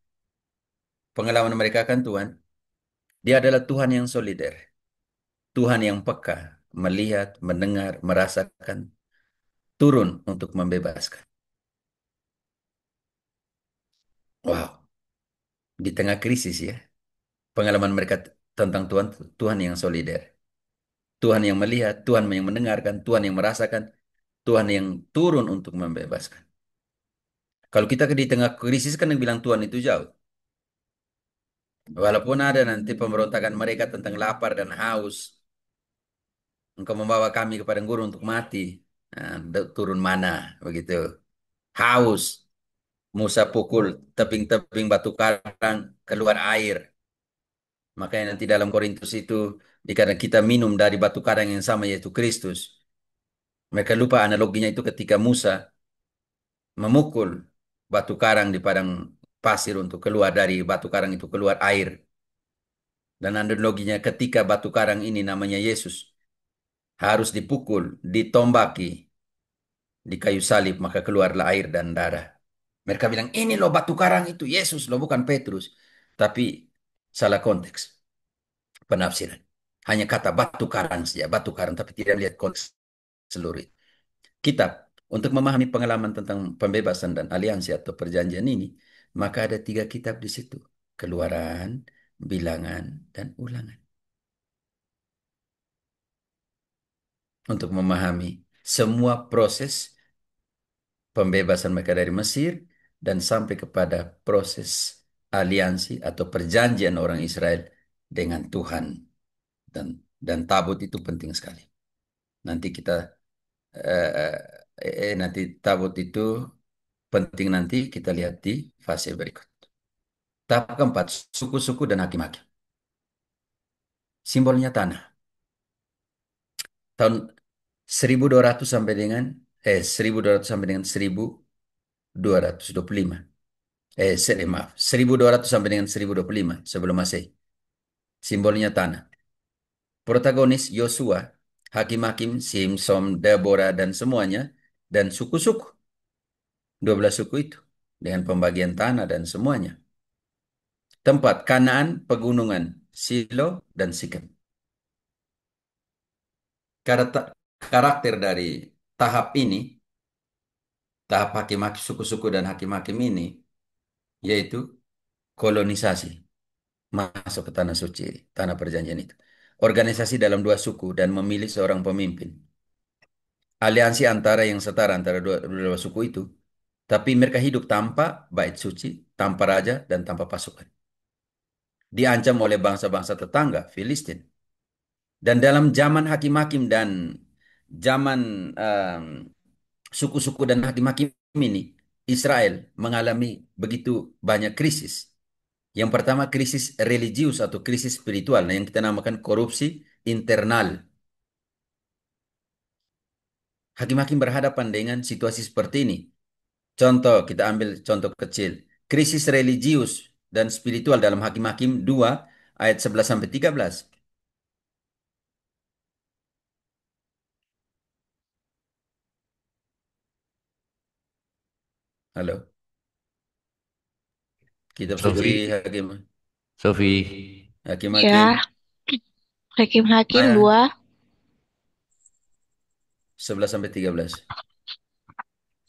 Speaker 1: Pengalaman mereka akan Tuhan, dia adalah Tuhan yang solider. Tuhan yang peka, melihat, mendengar, merasakan, turun untuk membebaskan. Wow, di tengah krisis ya, pengalaman mereka tentang Tuhan, Tuhan yang solider. Tuhan yang melihat, Tuhan yang mendengarkan, Tuhan yang merasakan, Tuhan yang turun untuk membebaskan. Kalau kita di tengah krisis kan yang bilang Tuhan itu jauh. Walaupun ada nanti pemberontakan mereka tentang lapar dan haus, engkau membawa kami kepada guru untuk mati. Nah, turun mana begitu. Haus, Musa pukul tebing-tebing batu karang keluar air. Makanya nanti dalam Korintus itu, dikatakan kita minum dari batu karang yang sama yaitu Kristus. Mereka lupa analoginya itu ketika Musa memukul batu karang di padang pasir untuk keluar dari batu karang itu keluar air. Dan analoginya ketika batu karang ini namanya Yesus harus dipukul, ditombaki di kayu salib maka keluarlah air dan darah. Mereka bilang ini loh batu karang itu Yesus loh bukan Petrus. Tapi salah konteks penafsiran. Hanya kata batu karang saja, batu karang tapi tidak lihat konteks seluruh kitab. Untuk memahami pengalaman tentang pembebasan dan aliansi atau perjanjian ini, maka ada 3 kitab di situ. Keluaran, Bilangan, dan Ulangan. Untuk memahami semua proses pembebasan mereka dari Mesir dan sampai kepada proses aliansi atau perjanjian orang Israel dengan Tuhan. Dan tabut itu penting sekali. Nanti kita nanti tabut itu penting nanti kita lihat di fase berikut. Tahap keempat, suku-suku dan hakim-hakim. Simbolnya tanah. Tahun 1200 sampai dengan 1200 sampai dengan 1225. Maaf, 1200 sampai dengan 1025 sebelum Masehi. Simbolnya tanah. Protagonis Yosua, hakim-hakim, Simson, Deborah, dan semuanya, dan suku-suku. 12 suku itu dengan pembagian tanah dan semuanya. Tempat Kanaan, pegunungan, Silo, dan Sikem. Karakter dari tahap ini, tahap hakim-hakim suku-suku dan hakim-hakim ini, yaitu kolonisasi. Masuk ke tanah suci, tanah perjanjian itu. Organisasi dalam 2 suku dan memilih seorang pemimpin. Aliansi antara yang setara antara dua suku itu. Tapi mereka hidup tanpa bait suci, tanpa raja, dan tanpa pasukan. Diancam oleh bangsa-bangsa tetangga, Filistin. Dan dalam zaman hakim-hakim dan zaman suku-suku dan hakim-hakim ini Israel mengalami begitu banyak krisis. Yang pertama krisis religius atau krisis spiritual, nah yang kita namakan korupsi internal. Hakim-hakim berhadapan dengan situasi seperti ini. Contoh, kita ambil contoh kecil. Krisis religius dan spiritual dalam Hakim-hakim 2 ayat 11 sampai 13. Halo, kitab suci
Speaker 2: Sofi,
Speaker 1: Hakim.
Speaker 2: Sofi,
Speaker 5: Ya,
Speaker 1: Hakim-hakim
Speaker 5: Hakim-Hakim
Speaker 1: ayat
Speaker 5: 2,
Speaker 1: 11 sampai 13.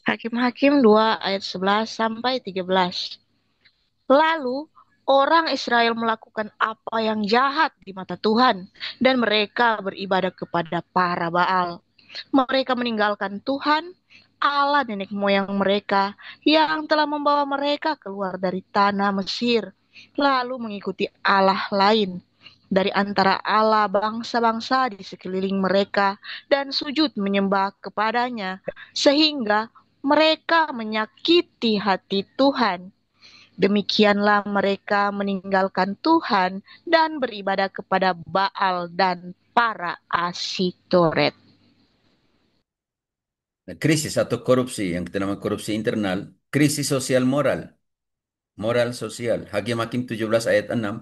Speaker 5: Hakim-Hakim 2 ayat 11 sampai 13. Lalu orang Israel melakukan apa yang jahat di mata Tuhan dan mereka beribadah kepada para Baal. Mereka meninggalkan Tuhan, Allah nenek moyang mereka yang telah membawa mereka keluar dari tanah Mesir, lalu mengikuti Allah lain dari antara Allah bangsa-bangsa di sekeliling mereka dan sujud menyembah kepadanya, sehingga mereka menyakiti hati Tuhan. Demikianlah mereka meninggalkan Tuhan dan beribadah kepada Baal dan para Asitoret.
Speaker 1: Nah, krisis atau korupsi yang kita nama korupsi internal, krisis sosial moral, moral sosial. Hakim-hakim 17 ayat 6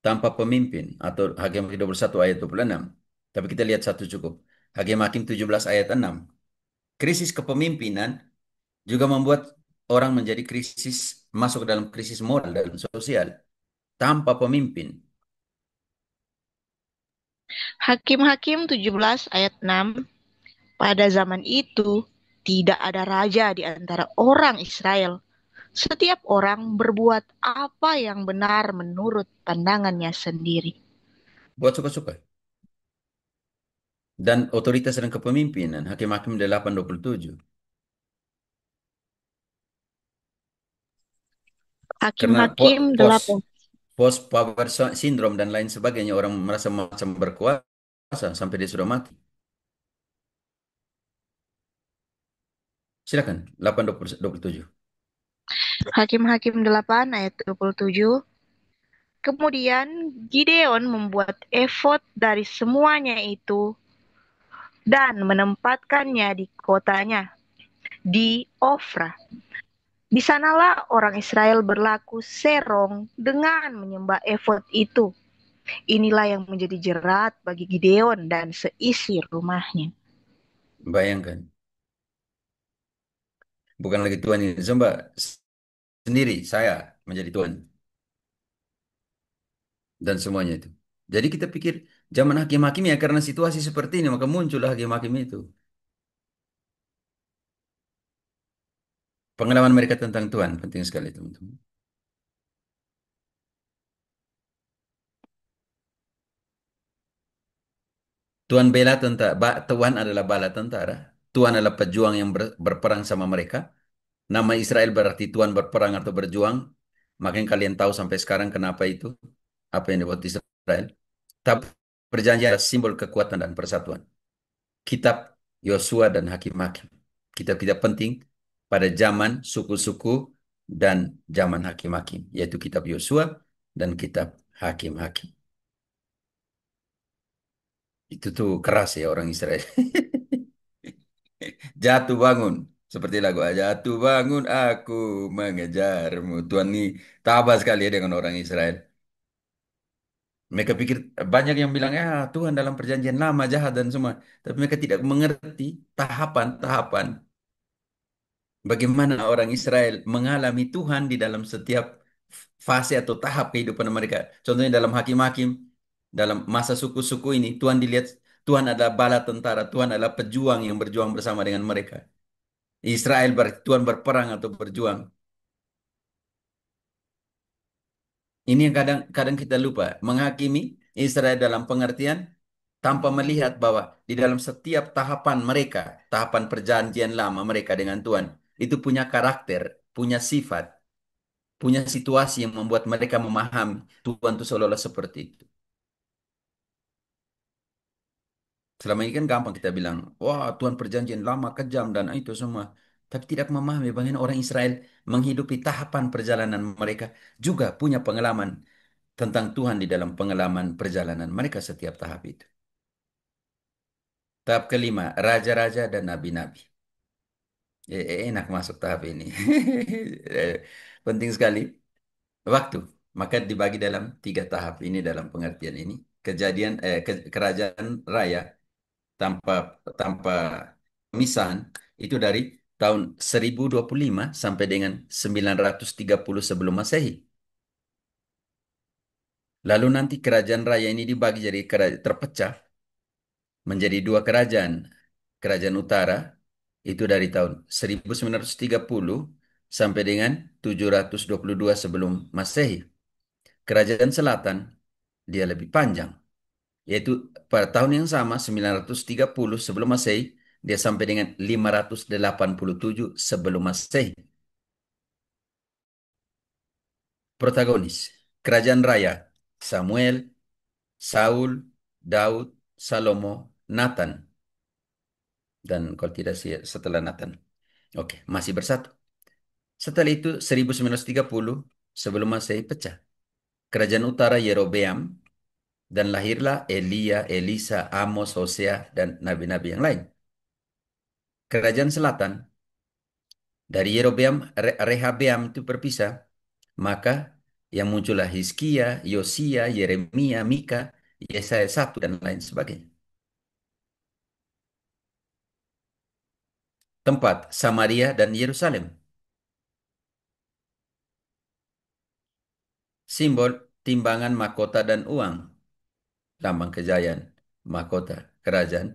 Speaker 1: tanpa pemimpin atau Hakim-hakim 21 ayat 26. Tapi kita lihat satu cukup. Hakim-hakim 17 ayat 6. Krisis kepemimpinan juga membuat orang menjadi krisis, masuk dalam krisis moral dan sosial tanpa pemimpin.
Speaker 5: Hakim-Hakim 17 ayat 6. Pada zaman itu, tidak ada raja di antara orang Israel. Setiap orang berbuat apa yang benar menurut pandangannya sendiri.
Speaker 1: Buat suka-suka. Dan otoritas dan kepemimpinan. Hakim-hakim 8:27. Karena
Speaker 5: Hakim-Hakim 8.
Speaker 1: post power syndrome dan lain sebagainya, orang merasa macam berkuasa sampai dia sudah mati. Silakan, 8:27.
Speaker 5: Hakim-Hakim 8 ayat 27. Kemudian Gideon membuat efod dari semuanya itu dan menempatkannya di kotanya, di Ofra. Di sanalah orang Israel berlaku serong dengan menyembah efod itu. Inilah yang menjadi jerat bagi Gideon dan seisi rumahnya.
Speaker 1: Bayangkan, bukan lagi Tuhan yang disembah, sendiri saya menjadi Tuhan dan semuanya itu. Jadi kita pikir zaman hakim-hakim ya karena situasi seperti ini maka muncullah hakim-hakim itu. Pengalaman mereka tentang Tuhan penting sekali teman-teman. Tuhan adalah bala tentara. Tuhan adalah pejuang yang berperang sama mereka. Nama Israel berarti Tuhan berperang atau berjuang. Makanya kalian tahu sampai sekarang kenapa itu. Apa yang dibuat Israel. Tapi perjanjian adalah simbol kekuatan dan persatuan. Kitab Yosua dan Hakim-Hakim. Kitab-kitab penting pada zaman suku-suku dan zaman Hakim-Hakim. Yaitu kitab Yosua dan kitab Hakim-Hakim. Itu tuh keras ya orang Israel. Jatuh bangun. Seperti lagu Jatuh bangun aku mengejarmu. Tuhan ini tabah sekali ya dengan orang Israel. Mereka pikir banyak yang bilang ya Tuhan dalam perjanjian lama jahat dan semua. Tapi mereka tidak mengerti tahapan-tahapan. Bagaimana orang Israel mengalami Tuhan di dalam setiap fase atau tahap kehidupan mereka. Contohnya dalam hakim-hakim, dalam masa suku-suku ini, Tuhan dilihat, Tuhan adalah bala tentara, Tuhan adalah pejuang yang berjuang bersama dengan mereka. Israel berarti Tuhan berperang atau berjuang. Ini yang kadang kita lupa. Menghakimi Israel dalam pengertian tanpa melihat bahwa di dalam setiap tahapan mereka, tahapan perjanjian lama mereka dengan Tuhan, itu punya karakter, punya sifat, punya situasi yang membuat mereka memahami Tuhan itu seolah-olah seperti itu. Selama ini kan gampang kita bilang, wah Tuhan perjanjian lama kejam dan itu semua. tapi tidak memahami bagaimana orang Israel menghidupi tahapan perjalanan mereka, juga punya pengalaman tentang Tuhan di dalam pengalaman perjalanan mereka setiap tahap itu. Tahap kelima, raja-raja dan nabi-nabi. Enak masuk tahap ini. Penting sekali. Waktu. Maka dibagi dalam 3 tahap ini dalam pengertian ini. Kerajaan raya tanpa tanpa pemisahan itu dari tahun 1025 sampai dengan 930 sebelum Masehi. Lalu nanti kerajaan raya ini dibagi jadi terpecah menjadi 2 kerajaan. Kerajaan utara itu dari tahun 1930 sampai dengan 722 sebelum Masehi. Kerajaan selatan dia lebih panjang, yaitu pada tahun yang sama 930 sebelum Masehi dia sampai dengan 587 sebelum Masehi. Protagonis kerajaan raya Samuel, Saul, Daud, Salomo, Nathan, dan kalau tidak sih setelah Nathan. Oke, masih bersatu. Setelah itu 1930 sebelum Masehi pecah. Kerajaan utara Yerobeam, dan lahirlah Elia, Elisa, Amos, Hosea, dan nabi-nabi yang lain. Kerajaan selatan dari Yerobeam, Rehabeam itu berpisah. Maka yang muncullah Hizkia, Yosia, Yeremia, Mika, Yesaya 1, dan lain sebagainya. Tempat Samaria dan Yerusalem. Simbol timbangan, mahkota, dan uang. Lambang kejayaan, mahkota, kerajaan,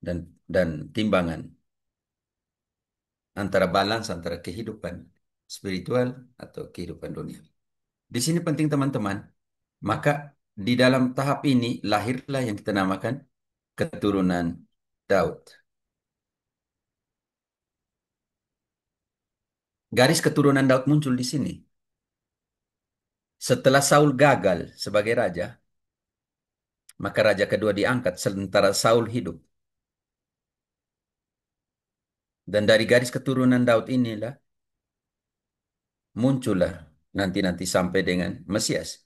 Speaker 1: dan timbangan. Antara balance antara kehidupan spiritual atau kehidupan dunia. Di sini penting teman-teman. Maka di dalam tahap ini lahirlah yang kita namakan keturunan Daud. Garis keturunan Daud muncul di sini. Setelah Saul gagal sebagai raja, maka raja kedua diangkat sementara Saul hidup. Dan dari garis keturunan Daud inilah muncullah nanti sampai dengan Mesias.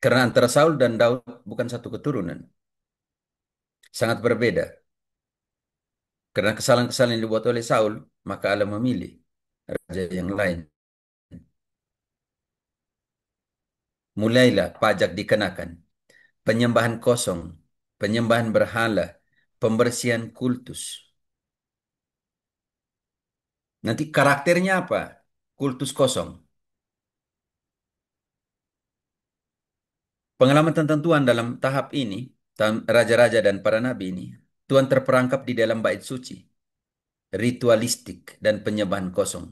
Speaker 1: Karena antara Saul dan Daud bukan satu keturunan. Sangat berbeda. Karena kesalahan-kesalahan yang dibuat oleh Saul, maka Allah memilih raja yang lain. Mulailah pajak dikenakan, penyembahan kosong, penyembahan berhala, pembersihan kultus. Nanti karakternya apa? Kultus kosong. Pengalaman tentang Tuhan dalam tahap ini, raja-raja dan para nabi ini, Tuhan terperangkap di dalam bait suci, ritualistik, dan penyembahan kosong.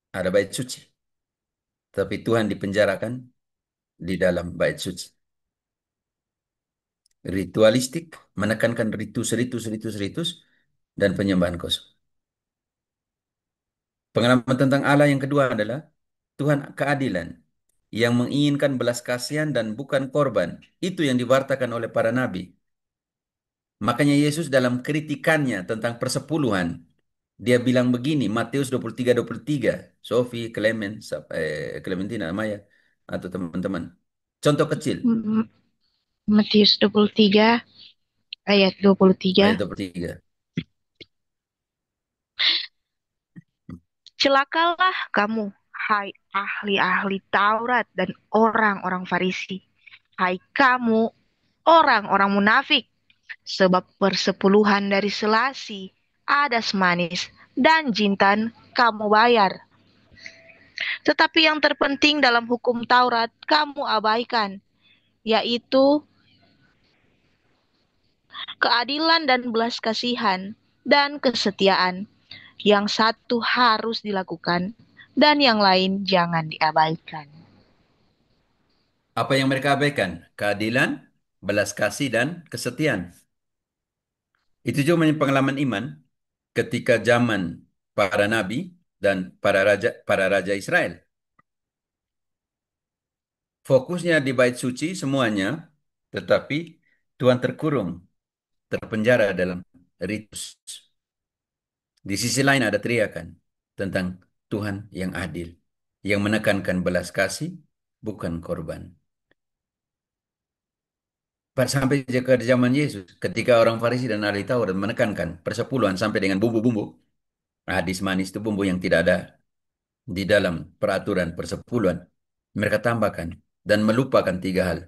Speaker 1: Ada bait suci. Tapi Tuhan dipenjarakan di dalam bait suci. Ritualistik, menekankan ritus, dan penyembahan kosong. Pengalaman tentang Allah yang kedua adalah Tuhan keadilan, yang menginginkan belas kasihan dan bukan korban. Itu yang diwartakan oleh para nabi. Makanya Yesus dalam kritikannya tentang persepuluhan, dia bilang begini, Matius 23:23, Sophie, Clementina, Maya, atau teman-teman. Contoh kecil,
Speaker 5: Matius 23 ayat 23.
Speaker 1: ayat 23.
Speaker 5: Celakalah kamu, hai ahli-ahli Taurat dan orang-orang Farisi. Hai kamu, orang-orang munafik, sebab persepuluhan dari selasi, adas manis, dan jintan kamu bayar. Tetapi yang terpenting dalam hukum Taurat kamu abaikan, yaitu keadilan dan belas kasihan dan kesetiaan. Yang satu harus dilakukan dan yang lain jangan diabaikan.
Speaker 1: Apa yang mereka abaikan? Keadilan, belas kasih, dan kesetiaan. Itu juga pengalaman iman ketika zaman para nabi dan para raja Israel. fokusnya di bait suci semuanya, tetapi Tuhan terkurung, terpenjara dalam ritus. Di sisi lain ada teriakan tentang Tuhan yang adil, yang menekankan belas kasih, bukan korban. Sampai ke zaman Yesus, ketika orang Farisi dan ahli Taurat menekankan persepuluhan sampai dengan bumbu-bumbu, hadis manis itu bumbu yang tidak ada di dalam peraturan persepuluhan, mereka tambahkan dan melupakan tiga hal,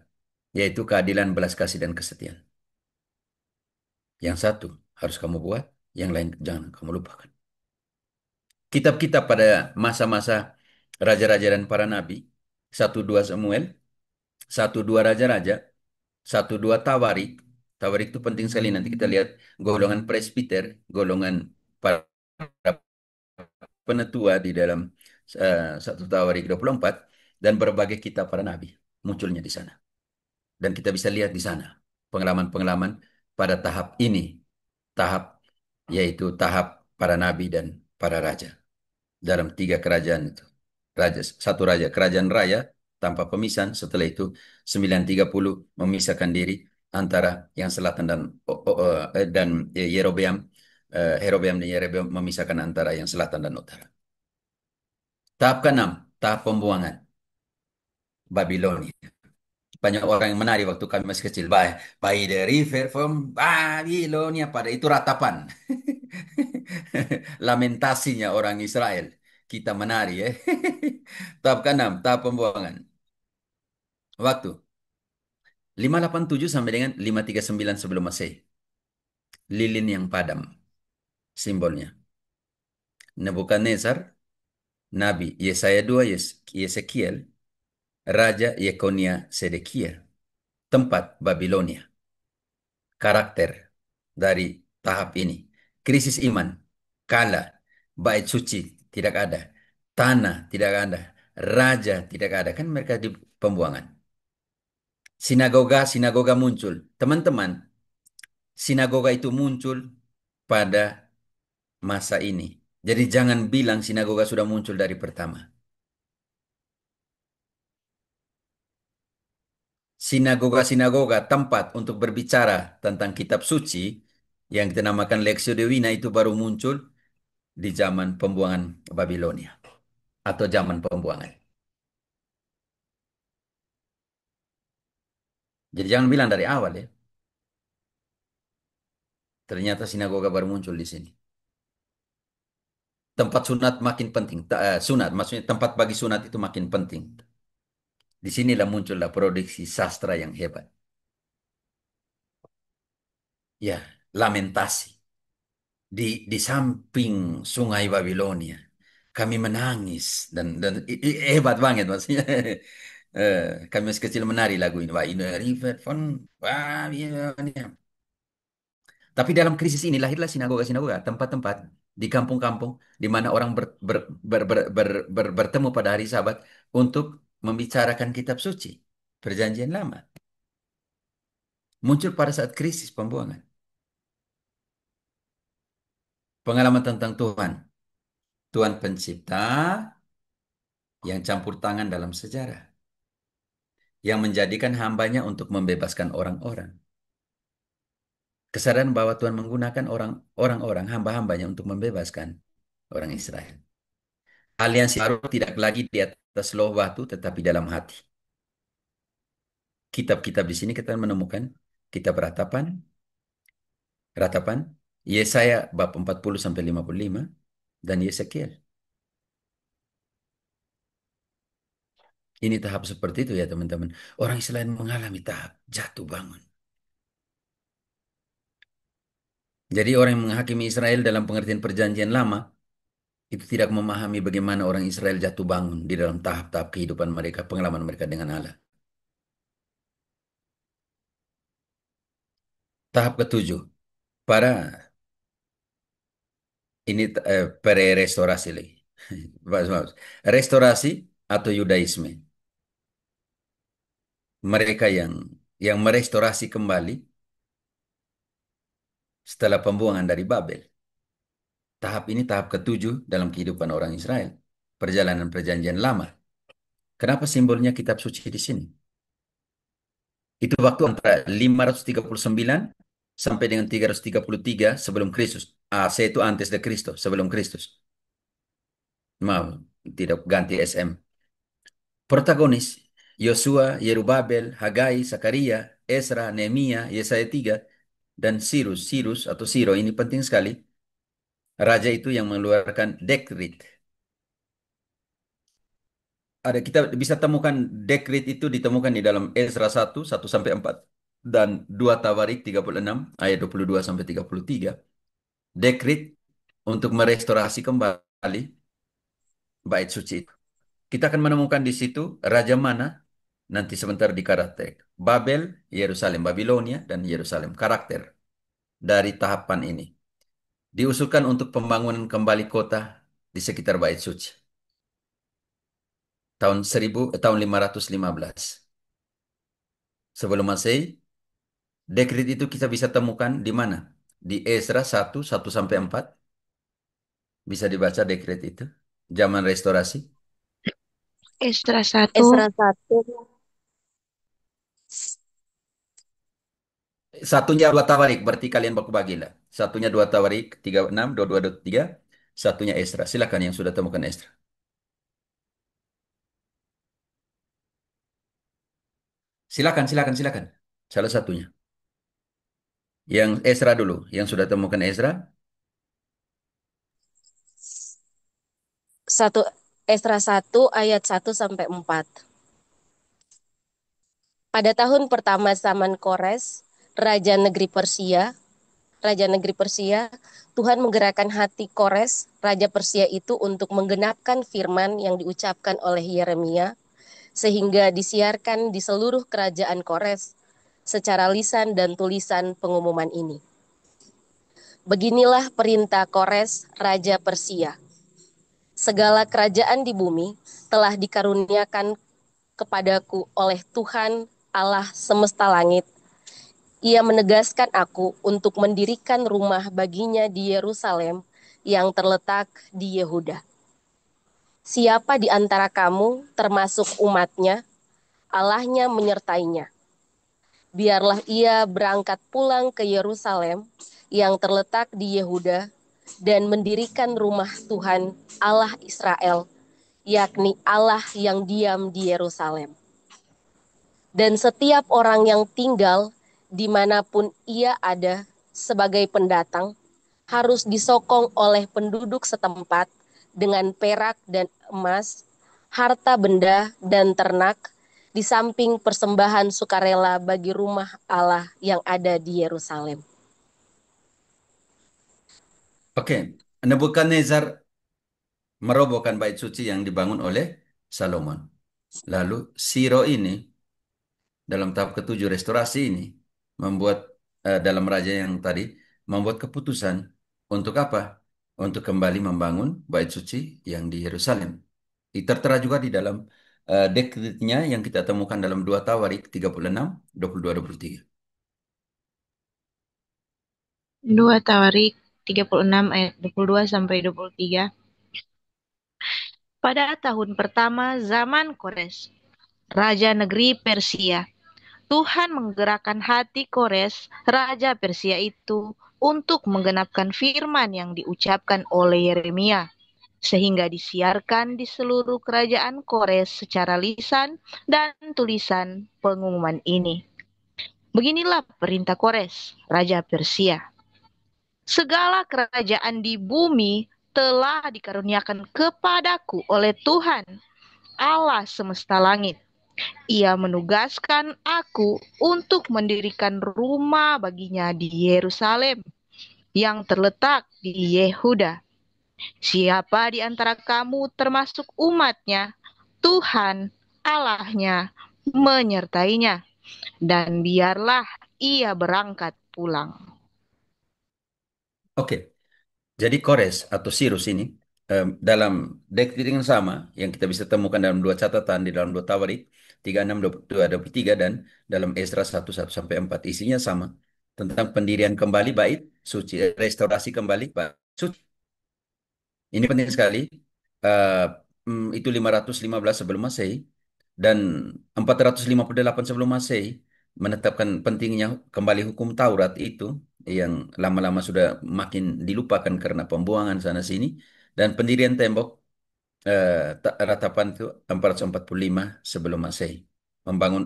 Speaker 1: yaitu keadilan, belas kasih, dan kesetiaan. Yang satu harus kamu buat, yang lain jangan kamu lupakan. Kitab-kitab pada masa-masa raja-raja dan para nabi, 1-2 Samuel, 1-2 Raja-Raja, 1-2 Tawarik. Tawarik itu penting sekali, nanti kita lihat golongan presbiter, golongan para penetua di dalam 1 Tawarik 24, dan berbagai kitab para nabi munculnya di sana. Dan kita bisa lihat di sana pengalaman-pengalaman pada tahap ini, tahap yaitu tahap para nabi dan para raja dalam 3 kerajaan itu. Satu raja, kerajaan raya tanpa pemisahan. Setelah itu 930 memisahkan diri antara yang selatan dan Yerobeam. Yerobeam dan Yerobeam memisahkan antara yang selatan dan utara. Tahap ke-6, tahap pembuangan Babilonia. Banyak orang yang menari waktu kami masih kecil. By the river from Babilonia. Pada itu ratapan. Lamentasinya orang Israel. Kita menari ya. Tahap ke-6, tahap pembuangan. Waktu 587 sampai dengan 539 sebelum Masehi. Lilin yang padam simbolnya. Nebukadnezar, Nabi Yesaya 2, Yesekiel, Raja Yekonia Sedekia. Tempat Babilonia. Karakter dari tahap ini. Krisis iman, kala, bait suci tidak ada, tanah tidak ada, raja tidak ada. Kan mereka di pembuangan. Sinagoga muncul. Teman-teman, sinagoga itu muncul pada masa ini. Jadi jangan bilang sinagoga sudah muncul dari pertama. Sinagoga-sinagoga tempat untuk berbicara tentang kitab suci yang kita namakan Lectio Divina itu baru muncul di zaman pembuangan Babilonia atau zaman pembuangan. Jadi jangan bilang dari awal ya. Ternyata sinagoga baru muncul di sini. Tempat sunat makin penting. Sunat maksudnya tempat bagi sunat itu makin penting. Disinilah muncullah produksi sastra yang hebat. Ya, lamentasi. Di samping sungai Babilonia. Kami menangis dan hebat banget maksudnya. Kami masih kecil menari lagu ini. Wah, ini river from Babilonia. Tapi dalam krisis ini lahirlah sinagoga-sinagoga, tempat-tempat di kampung-kampung di mana orang bertemu pada hari Sabat untuk membicarakan kitab suci, Perjanjian Lama. Muncul pada saat krisis pembuangan. Pengalaman tentang Tuhan. Tuhan pencipta yang campur tangan dalam sejarah. Yang menjadikan hambanya untuk membebaskan orang-orang. Kesadaran bahwa Tuhan menggunakan orang-orang hamba-hambanya untuk membebaskan orang Israel. Aliansi baru tidak lagi di atas loh batu, tetapi dalam hati. Kitab-kitab di sini kita menemukan kitab ratapan, Yesaya bab 40 sampai 55 dan Yesekiel. Ini tahap seperti itu ya teman-teman. Orang Israel mengalami tahap jatuh bangun. Jadi orang yang menghakimi Israel dalam pengertian perjanjian lama itu tidak memahami bagaimana orang Israel jatuh bangun di dalam tahap-tahap kehidupan mereka, pengalaman mereka dengan Allah. Tahap ketujuh, para ini pre-restorasi lagi. Restorasi atau Yudaisme. Mereka yang merestorasi kembali setelah pembuangan dari Babel. Tahap ini tahap ketujuh dalam kehidupan orang Israel. Perjalanan perjanjian lama. Kenapa simbolnya kitab suci di sini? Itu waktu antara 539 sampai dengan 333 sebelum Kristus. AC itu antes de Cristo, sebelum Kristus. Mau tidak ganti SM. Protagonis Yosua, Yerubabel, Hagai, Sakaria, Ezra, Nehemia, Yesaya 3 dan Sirus. Sirus atau Siro ini penting sekali. Raja itu yang mengeluarkan dekrit. Ada kita bisa temukan dekrit itu ditemukan di dalam Ezra 1 sampai 4 dan 2 Tawarik 36 ayat 22 sampai 33. Dekrit untuk merestorasi kembali bait suci itu. Kita akan menemukan di situ raja mana nanti sebentar di karakter. Babel, Yerusalem, Babilonia, dan Yerusalem. Karakter dari tahapan ini. Diusulkan untuk pembangunan kembali kota di sekitar bait suci. Tahun 515. Sebelum Masehi, dekrit itu kita bisa temukan di mana? Di Ezra 1 sampai 4. Bisa dibaca dekrit itu. Zaman restorasi.
Speaker 5: Esdra 1.
Speaker 3: Esra 1
Speaker 1: Satunya 2 Tawarik, berarti kalian baku bagilah. Satunya 2 Tawarik, 36, 22, 23. Satunya Ezra. Silakan yang sudah temukan Ezra. Silakan, silakan, silakan. Salah satunya. Yang Ezra dulu. Yang sudah temukan Ezra.
Speaker 3: 1 ayat 1 sampai 4. Pada tahun pertama zaman Kores, Raja negeri Persia, Tuhan menggerakkan hati Kores, Raja Persia itu untuk menggenapkan firman yang diucapkan oleh Yeremia, sehingga disiarkan di seluruh kerajaan Kores secara lisan dan tulisan pengumuman ini. Beginilah perintah Kores, Raja Persia. Segala kerajaan di bumi telah dikaruniakan kepadaku oleh Tuhan Allah semesta langit. Ia menegaskan aku untuk mendirikan rumah baginya di Yerusalem yang terletak di Yehuda. Siapa di antara kamu, termasuk umatnya, Allahnya menyertainya. Biarlah ia berangkat pulang ke Yerusalem yang terletak di Yehuda dan mendirikan rumah Tuhan Allah Israel, yakni Allah yang diam di Yerusalem. Dan setiap orang yang tinggal dimanapun ia ada sebagai pendatang harus disokong oleh penduduk setempat dengan perak dan emas, harta benda dan ternak, di samping persembahan sukarela bagi rumah Allah yang ada di Yerusalem.
Speaker 1: Oke. Nebukadnezar merobohkan bait suci yang dibangun oleh Salomon. Lalu Siro ini dalam tahap ketujuh restorasi ini membuat dalam raja yang tadi membuat keputusan untuk apa? Untuk kembali membangun bait suci yang di Yerusalem. Tertera juga di dalam dekretnya yang kita temukan dalam 2 Tawarik 36, 22, 23.
Speaker 5: 2 Tawarik 36 ayat 22 sampai 23. Pada tahun pertama zaman Kores, Raja negeri Persia, Tuhan menggerakkan hati Kores, Raja Persia itu, untuk menggenapkan firman yang diucapkan oleh Yeremia, sehingga disiarkan di seluruh kerajaan Kores secara lisan dan tulisan pengumuman ini. Beginilah perintah Kores, Raja Persia. Segala kerajaan di bumi telah dikaruniakan kepadaku oleh Tuhan, Allah semesta langit. Ia menugaskan aku untuk mendirikan rumah baginya di Yerusalem yang terletak di Yehuda. Siapa di antara kamu termasuk umatnya, Tuhan Allahnya menyertainya, dan biarlah ia berangkat pulang.
Speaker 1: Oke. Jadi Kores atau Sirus ini dalam dekrit yang sama yang kita bisa temukan dalam 2 catatan di dalam 2 Tawarik 36, 22, 23 dan dalam Esra 1 sampai 4 isinya sama tentang pendirian kembali bait suci, restorasi kembali bait suci. Ini penting sekali. Eh, itu 515 sebelum Masehi Dan 458 sebelum Masehi menetapkan pentingnya kembali hukum Taurat itu yang lama-lama sudah makin dilupakan karena pembuangan sana sini dan pendirian tembok ratapan itu 445 sebelum Masehi membangun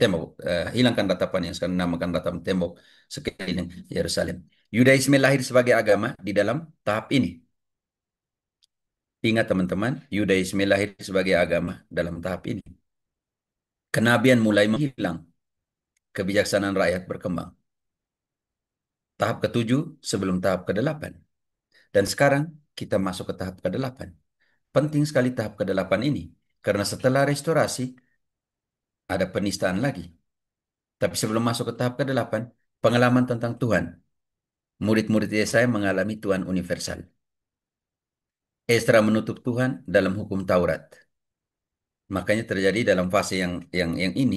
Speaker 1: tembok hilangkan ratapan yang sekarang namakan ratapan tembok sekeliling Yerusalem. Yudaisme lahir sebagai agama di dalam tahap ini. Ingat teman-teman, Yudaisme lahir sebagai agama dalam tahap ini. Kenabian mulai menghilang, kebijaksanaan rakyat berkembang. Tahap ketujuh sebelum tahap kedelapan. Dan sekarang kita masuk ke tahap kedelapan. Penting sekali tahap kedelapan ini. Karena setelah restorasi, ada penistaan lagi. Tapi sebelum masuk ke tahap kedelapan, pengalaman tentang Tuhan. Murid-murid Yesaya mengalami Tuhan universal. Esra menutup Tuhan dalam hukum Taurat. Makanya terjadi dalam fase yang ini,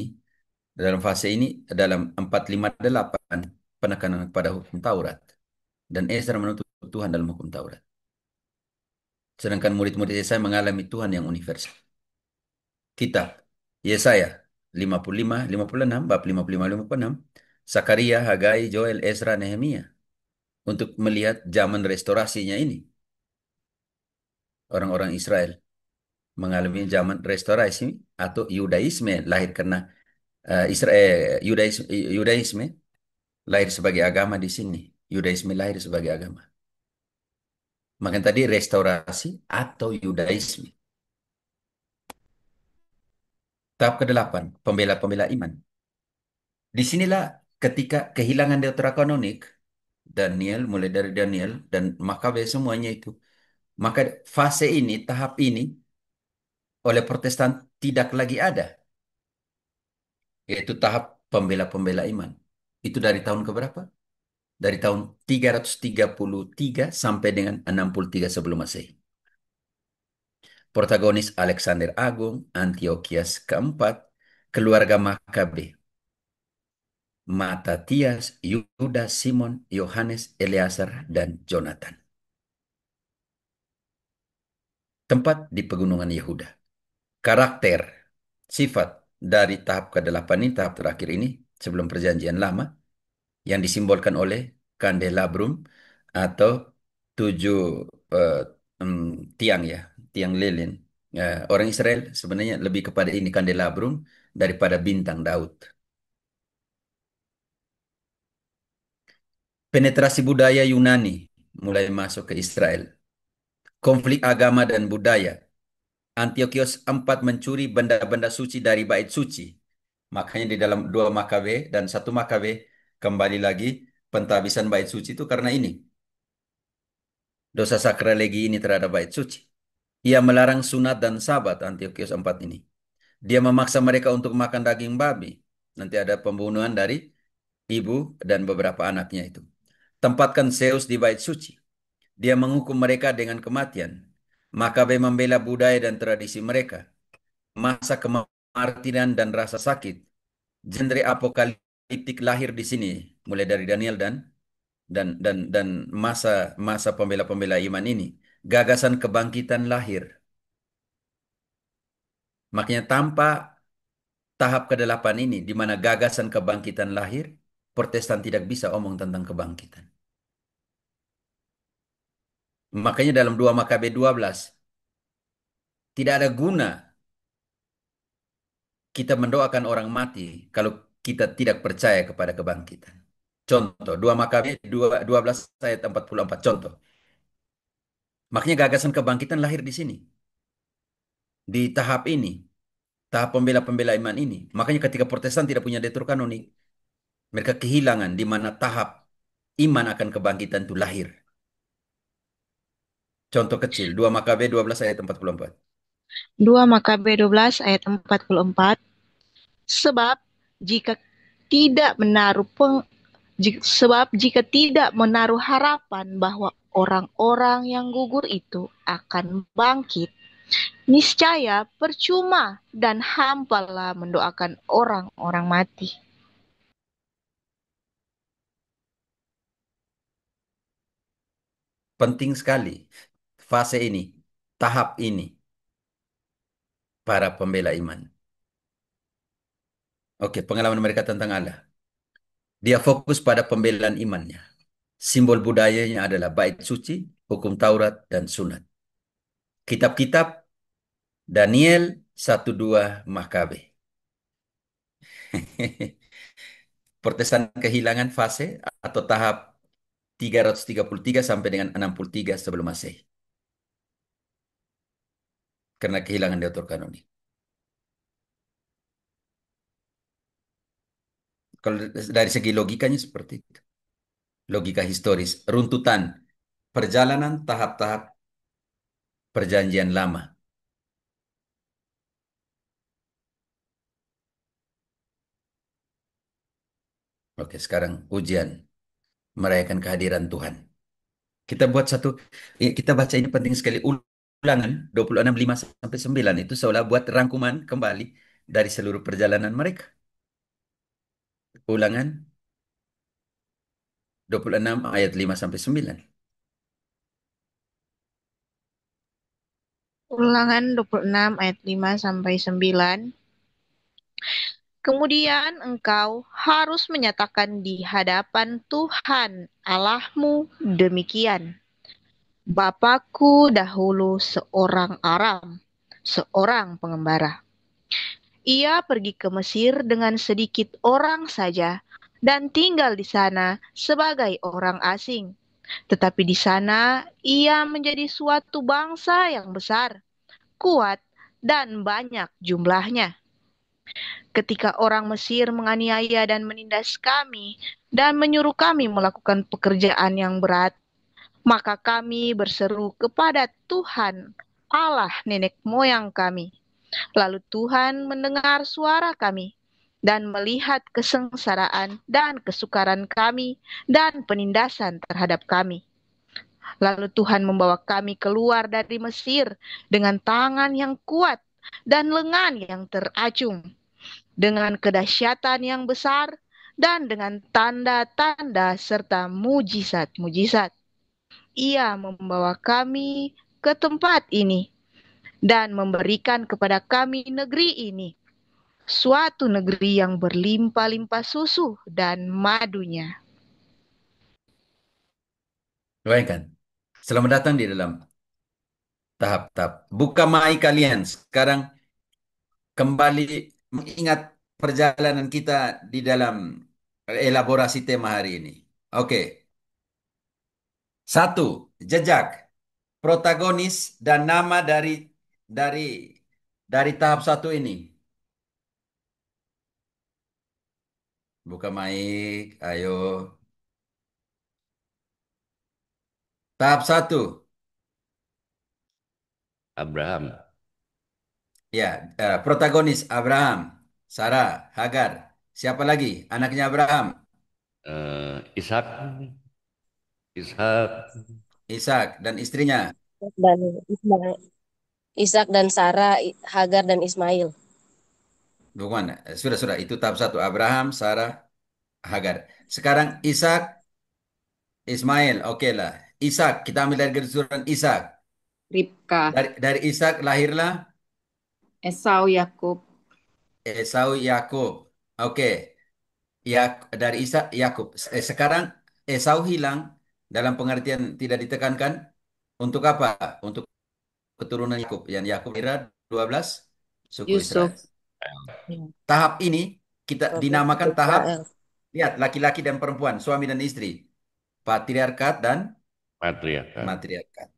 Speaker 1: dalam fase ini, dalam 458, penekanan pada hukum Taurat. Dan Esra menutup Tuhan dalam hukum Taurat. Sedangkan murid-murid Yesaya mengalami Tuhan yang universal. Kitab Yesaya 55, 56, bab 55, 56, Sakaria, Hagai, Joel, Ezra, Nehemia. Untuk melihat zaman restorasinya ini. Orang-orang Israel mengalami zaman restorasi atau Yudaisme lahir karena Israel, Yudaisme lahir sebagai agama di sini. Yudaisme lahir sebagai agama. Makanya tadi restorasi atau Yudaisme. Tahap ke-8, pembela-pembela iman. Disinilah ketika kehilangan deuterokanonik, Daniel, mulai dari Daniel dan Makabe semuanya itu. Maka fase ini, tahap ini oleh Protestan tidak lagi ada. Yaitu tahap pembela-pembela iman. Itu dari tahun ke berapa? Dari tahun 333 sampai dengan 63 sebelum Masehi. Protagonis Alexander Agung, Antiochias keempat, keluarga Makabe, Matatias, Yudas, Simon, Yohanes, Eleazar, dan Jonathan. Tempat di pegunungan Yehuda. Karakter, sifat dari tahap ke-8 ini, tahap terakhir ini, sebelum perjanjian lama, yang disimbolkan oleh kandelabrum atau 7 eh, tiang ya, tiang lilin. Orang Israel sebenarnya lebih kepada ini kandelabrum daripada bintang Daud. Penetrasi budaya Yunani mulai masuk ke Israel. Konflik agama dan budaya. Antiochius IV mencuri benda-benda suci dari bait suci. Makanya di dalam 2 Makabe dan 1 Makabe kembali lagi pentabisan bait suci itu karena ini. Dosa sakralegi ini terhadap bait suci. Ia melarang sunat dan sabat Antiochius IV ini. Dia memaksa mereka untuk makan daging babi. Nanti ada pembunuhan dari ibu dan beberapa anaknya itu. Tempatkan Zeus di bait suci. Dia menghukum mereka dengan kematian. Makabe membela budaya dan tradisi mereka. Masa kemartiran dan rasa sakit. Genre apokaliptik lahir di sini, mulai dari Daniel dan masa masa pembela-pembela iman ini. Gagasan kebangkitan lahir. Makanya tanpa tahap ke-8 ini, di mana gagasan kebangkitan lahir, Protestan tidak bisa omong tentang kebangkitan. Makanya dalam 2 Makabe 12, tidak ada guna kita mendoakan orang mati kalau kita tidak percaya kepada kebangkitan. Contoh, 2 Makabe 12 ayat 44, contoh. Makanya gagasan kebangkitan lahir di sini. Di tahap ini, tahap pembela-pembela iman ini. Makanya ketika Protestan tidak punya Deuterokanonik, mereka kehilangan di mana tahap iman akan kebangkitan itu lahir. Contoh kecil, 2 Makabe 12 ayat 44.
Speaker 5: 2 Makabe 12 ayat 44. Sebab jika tidak menaruh jika tidak menaruh harapan bahwa orang-orang yang gugur itu akan bangkit, niscaya percuma dan hampalah mendoakan orang-orang mati.
Speaker 1: Penting sekali fase ini, tahap ini. para pembela iman. Oke, pengalaman mereka tentang Allah. Dia fokus pada pembelaan imannya. Simbol budayanya adalah bait suci, hukum Taurat, dan sunat. Kitab-kitab Daniel 1-2 Makabe. Protestan kehilangan fase atau tahap 333 sampai dengan 63 sebelum Masehi. Karena kehilangan Deuterokanoni. Kalau dari segi logikanya seperti itu. Logika historis, runtutan perjalanan tahap-tahap perjanjian lama. Oke, sekarang ujian merayakan kehadiran Tuhan. Kita buat satu, kita baca ini penting sekali. Ulangan 26:5 sampai 9 itu seolah buat rangkuman kembali dari seluruh perjalanan mereka. Ulangan 26 ayat 5 sampai 9.
Speaker 5: Ulangan 26 ayat 5 sampai 9. Kemudian engkau harus menyatakan di hadapan Tuhan Allahmu demikian. Bapakku dahulu seorang Aram, seorang pengembara. Ia pergi ke Mesir dengan sedikit orang saja dan tinggal di sana sebagai orang asing. Tetapi di sana ia menjadi suatu bangsa yang besar, kuat, dan banyak jumlahnya. Ketika orang Mesir menganiaya dan menindas kami dan menyuruh kami melakukan pekerjaan yang berat, maka kami berseru kepada Tuhan Allah nenek moyang kami. Lalu Tuhan mendengar suara kami dan melihat kesengsaraan dan kesukaran kami dan penindasan terhadap kami. Lalu Tuhan membawa kami keluar dari Mesir dengan tangan yang kuat dan lengan yang teracung, dengan kedahsyatan yang besar dan dengan tanda-tanda serta mujizat-mujizat. Ia membawa kami ke tempat ini dan memberikan kepada kami negeri ini, suatu negeri yang berlimpah-limpah susu dan madunya.
Speaker 1: Bayangkan, selamat datang di dalam tahap-tahap. Buka mai kalian. Sekarang kembali mengingat perjalanan kita di dalam elaborasi tema hari ini. Oke, satu, jejak, protagonis dan nama dari dari tahap satu ini. Buka mic, ayo. Tahap satu,
Speaker 2: Abraham,
Speaker 1: ya, protagonis Abraham, Sarah, Hagar. Siapa lagi? Anaknya Abraham,
Speaker 2: Ishak, Ishak,
Speaker 1: Ishak dan istrinya.
Speaker 3: Dan Ismail. Ishak dan Sarah, Hagar dan Ismail.
Speaker 1: Bukan, sudah, itu tahap satu. Abraham, Sarah, Hagar. Sekarang Ishak, Ismail, oke lah. Ishak, kita ambil dari garis turunan Ishak.
Speaker 6: Ribka,
Speaker 1: Dari Ishak lahirlah
Speaker 6: Esau, Yakub,
Speaker 1: Esau, Yakub. Oke, ya dari Ishak, Yakub. Sekarang Esau hilang dalam pengertian tidak ditekankan. Untuk apa? Untuk keturunan Yakub. Yang Yakub kira 12 suku Israel.
Speaker 6: Yusuf.
Speaker 3: Ya,
Speaker 1: Tahap ini kita
Speaker 3: 12
Speaker 1: dinamakan tahap,
Speaker 3: Israel.
Speaker 1: lihat, laki-laki dan perempuan, suami dan istri. Patriarkat dan
Speaker 2: patriarkat.
Speaker 1: matriarkat.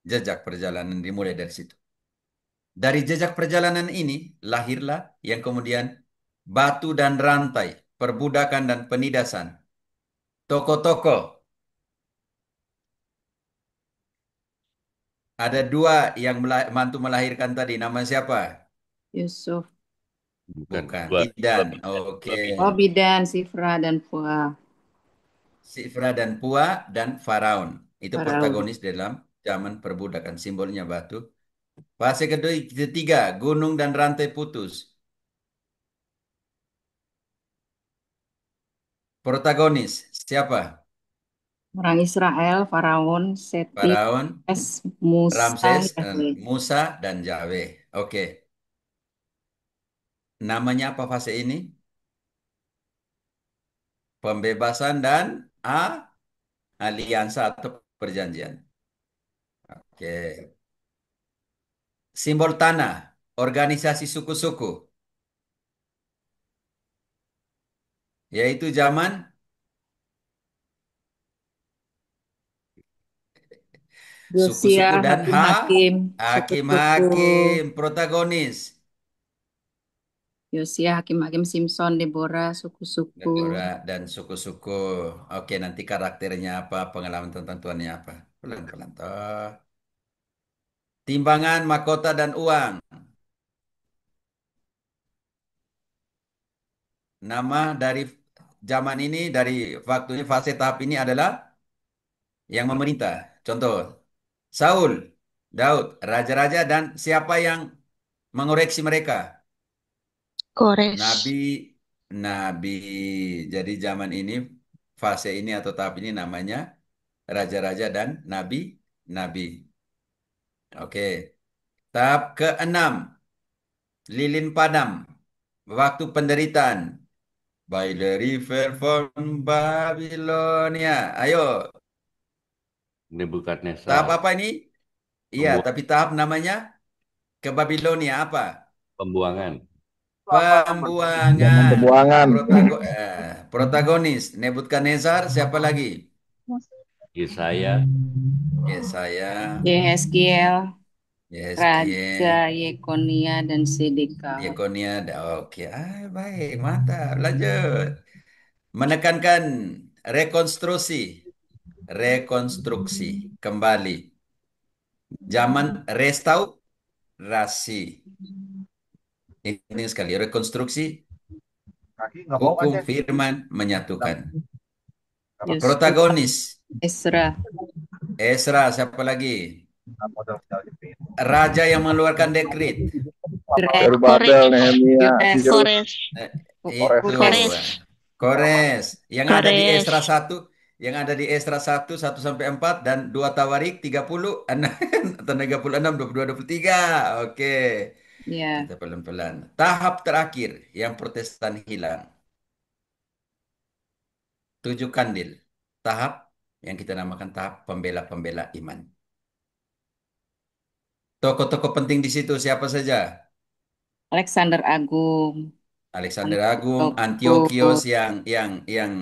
Speaker 1: Jejak perjalanan dimulai dari situ. Dari jejak perjalanan ini lahirlah yang kemudian batu dan rantai, perbudakan dan penindasan. Tokoh-tokoh. Ada dua yang mantu melahirkan tadi. Nama siapa?
Speaker 6: Yusuf.
Speaker 2: Bukan
Speaker 1: Bukan.
Speaker 2: dua,
Speaker 1: Bidan.
Speaker 2: dua
Speaker 1: Oke.
Speaker 2: bidang.
Speaker 6: Oh, Bidan, Sifra, dan Pua.
Speaker 1: Sifra dan Pua dan Faraon. Itu
Speaker 6: Faraun.
Speaker 1: protagonis dalam zaman perbudakan. Simbolnya batu. Fase kedua, ketiga, gunung dan rantai putus. Protagonis, siapa?
Speaker 6: Orang Israel, Faraun, Seti,
Speaker 1: Faraon,
Speaker 6: Es, Musa,
Speaker 1: Ramses,
Speaker 6: Yahweh.
Speaker 1: Musa, dan Yahweh. Oke. Namanya apa fase ini? Pembebasan dan aliansa atau perjanjian. Oke. Simbol tanah, organisasi suku-suku, yaitu zaman
Speaker 6: Yosia,
Speaker 1: suku-suku dan
Speaker 6: hakim-hakim, suku-suku.
Speaker 1: hakim-hakim, protagonis.
Speaker 6: Yosia, hakim-hakim, Simpson, Deborah, suku-suku.
Speaker 1: Deborah dan suku-suku. Oke, nanti karakternya apa, pengalaman tentang Tuhannya apa. Pelan-pelan toh. Timbangan, mahkota, dan uang. Nama dari zaman ini, dari waktunya fase tahap ini adalah yang memerintah. Contoh, Saul, Daud, raja-raja, dan siapa yang mengoreksi mereka?
Speaker 5: Kores.
Speaker 1: Nabi, nabi. Jadi zaman ini, fase ini atau tahap ini namanya raja-raja dan nabi. Oke. Tahap keenam, lilin padam. Waktu penderitaan. By the river from Babylonia. Ayo, tahap
Speaker 2: Nebukadnezar.
Speaker 1: apa ini? Iya,
Speaker 2: Pembu-
Speaker 1: tapi tahap namanya ke Babilonia apa?
Speaker 2: Pembuangan.
Speaker 1: Pembuangan.
Speaker 7: Pembuangan.
Speaker 1: Protagonis Nebukadnezar, siapa lagi?
Speaker 2: Yesaya.
Speaker 1: Yesaya,
Speaker 6: Yehezkiel,
Speaker 1: Yeskiel,
Speaker 6: Raja Yekonia, dan Sedekah.
Speaker 1: Yekonia. Oke, baik, mantap. Lanjut. Menekankan rekonstruksi, rekonstruksi kembali. Zaman restaurasi. Ini sekali rekonstruksi hukum firman menyatukan.
Speaker 6: Yosua,
Speaker 1: Protagonis
Speaker 6: Esra,
Speaker 1: Esra, siapa lagi? Raja yang mengeluarkan dekrit.
Speaker 7: Zerubabel, Nehemia,
Speaker 6: Yores,
Speaker 7: Azizia.
Speaker 5: Kores.
Speaker 1: Itu
Speaker 5: Kores.
Speaker 1: Kores. Yang ada di
Speaker 5: Kores.
Speaker 1: Esra 1, yang ada di Esra 1 sampai 4 dan 2 Tawarik 30 atau 36 22 23. Oke.
Speaker 6: ya,
Speaker 1: Kita pelan-pelan. Tahap terakhir yang Protestan hilang. 7 kandil. Tahap yang kita namakan tahap pembela-pembela iman. Tokoh-tokoh penting di situ siapa saja?
Speaker 6: Alexander Agung,
Speaker 1: Alexander Agung, Antiochios
Speaker 6: Antiochus,
Speaker 1: yang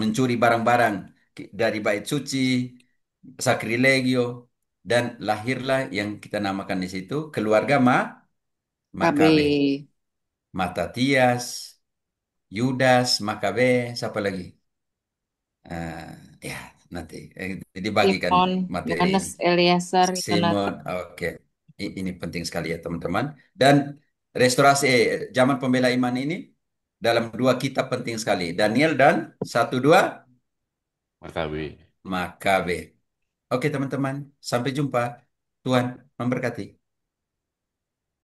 Speaker 1: mencuri barang-barang dari bait suci, sakrilegio, dan lahirlah yang kita namakan di situ keluarga
Speaker 6: KB,
Speaker 1: Makabe, Matatias, Yudas, Makabe, siapa lagi? Ah, ya nanti dibagikan
Speaker 6: Simon,
Speaker 1: materi
Speaker 6: Yohanes, Eleazar,
Speaker 1: Simon.
Speaker 6: Yonatan.
Speaker 1: Oke, ini penting sekali ya teman-teman. Dan restorasi zaman pembela iman ini dalam 2 kitab penting sekali. Daniel dan 1-2
Speaker 2: Makabe.
Speaker 1: Makabe. Oke teman-teman, sampai jumpa. Tuhan memberkati.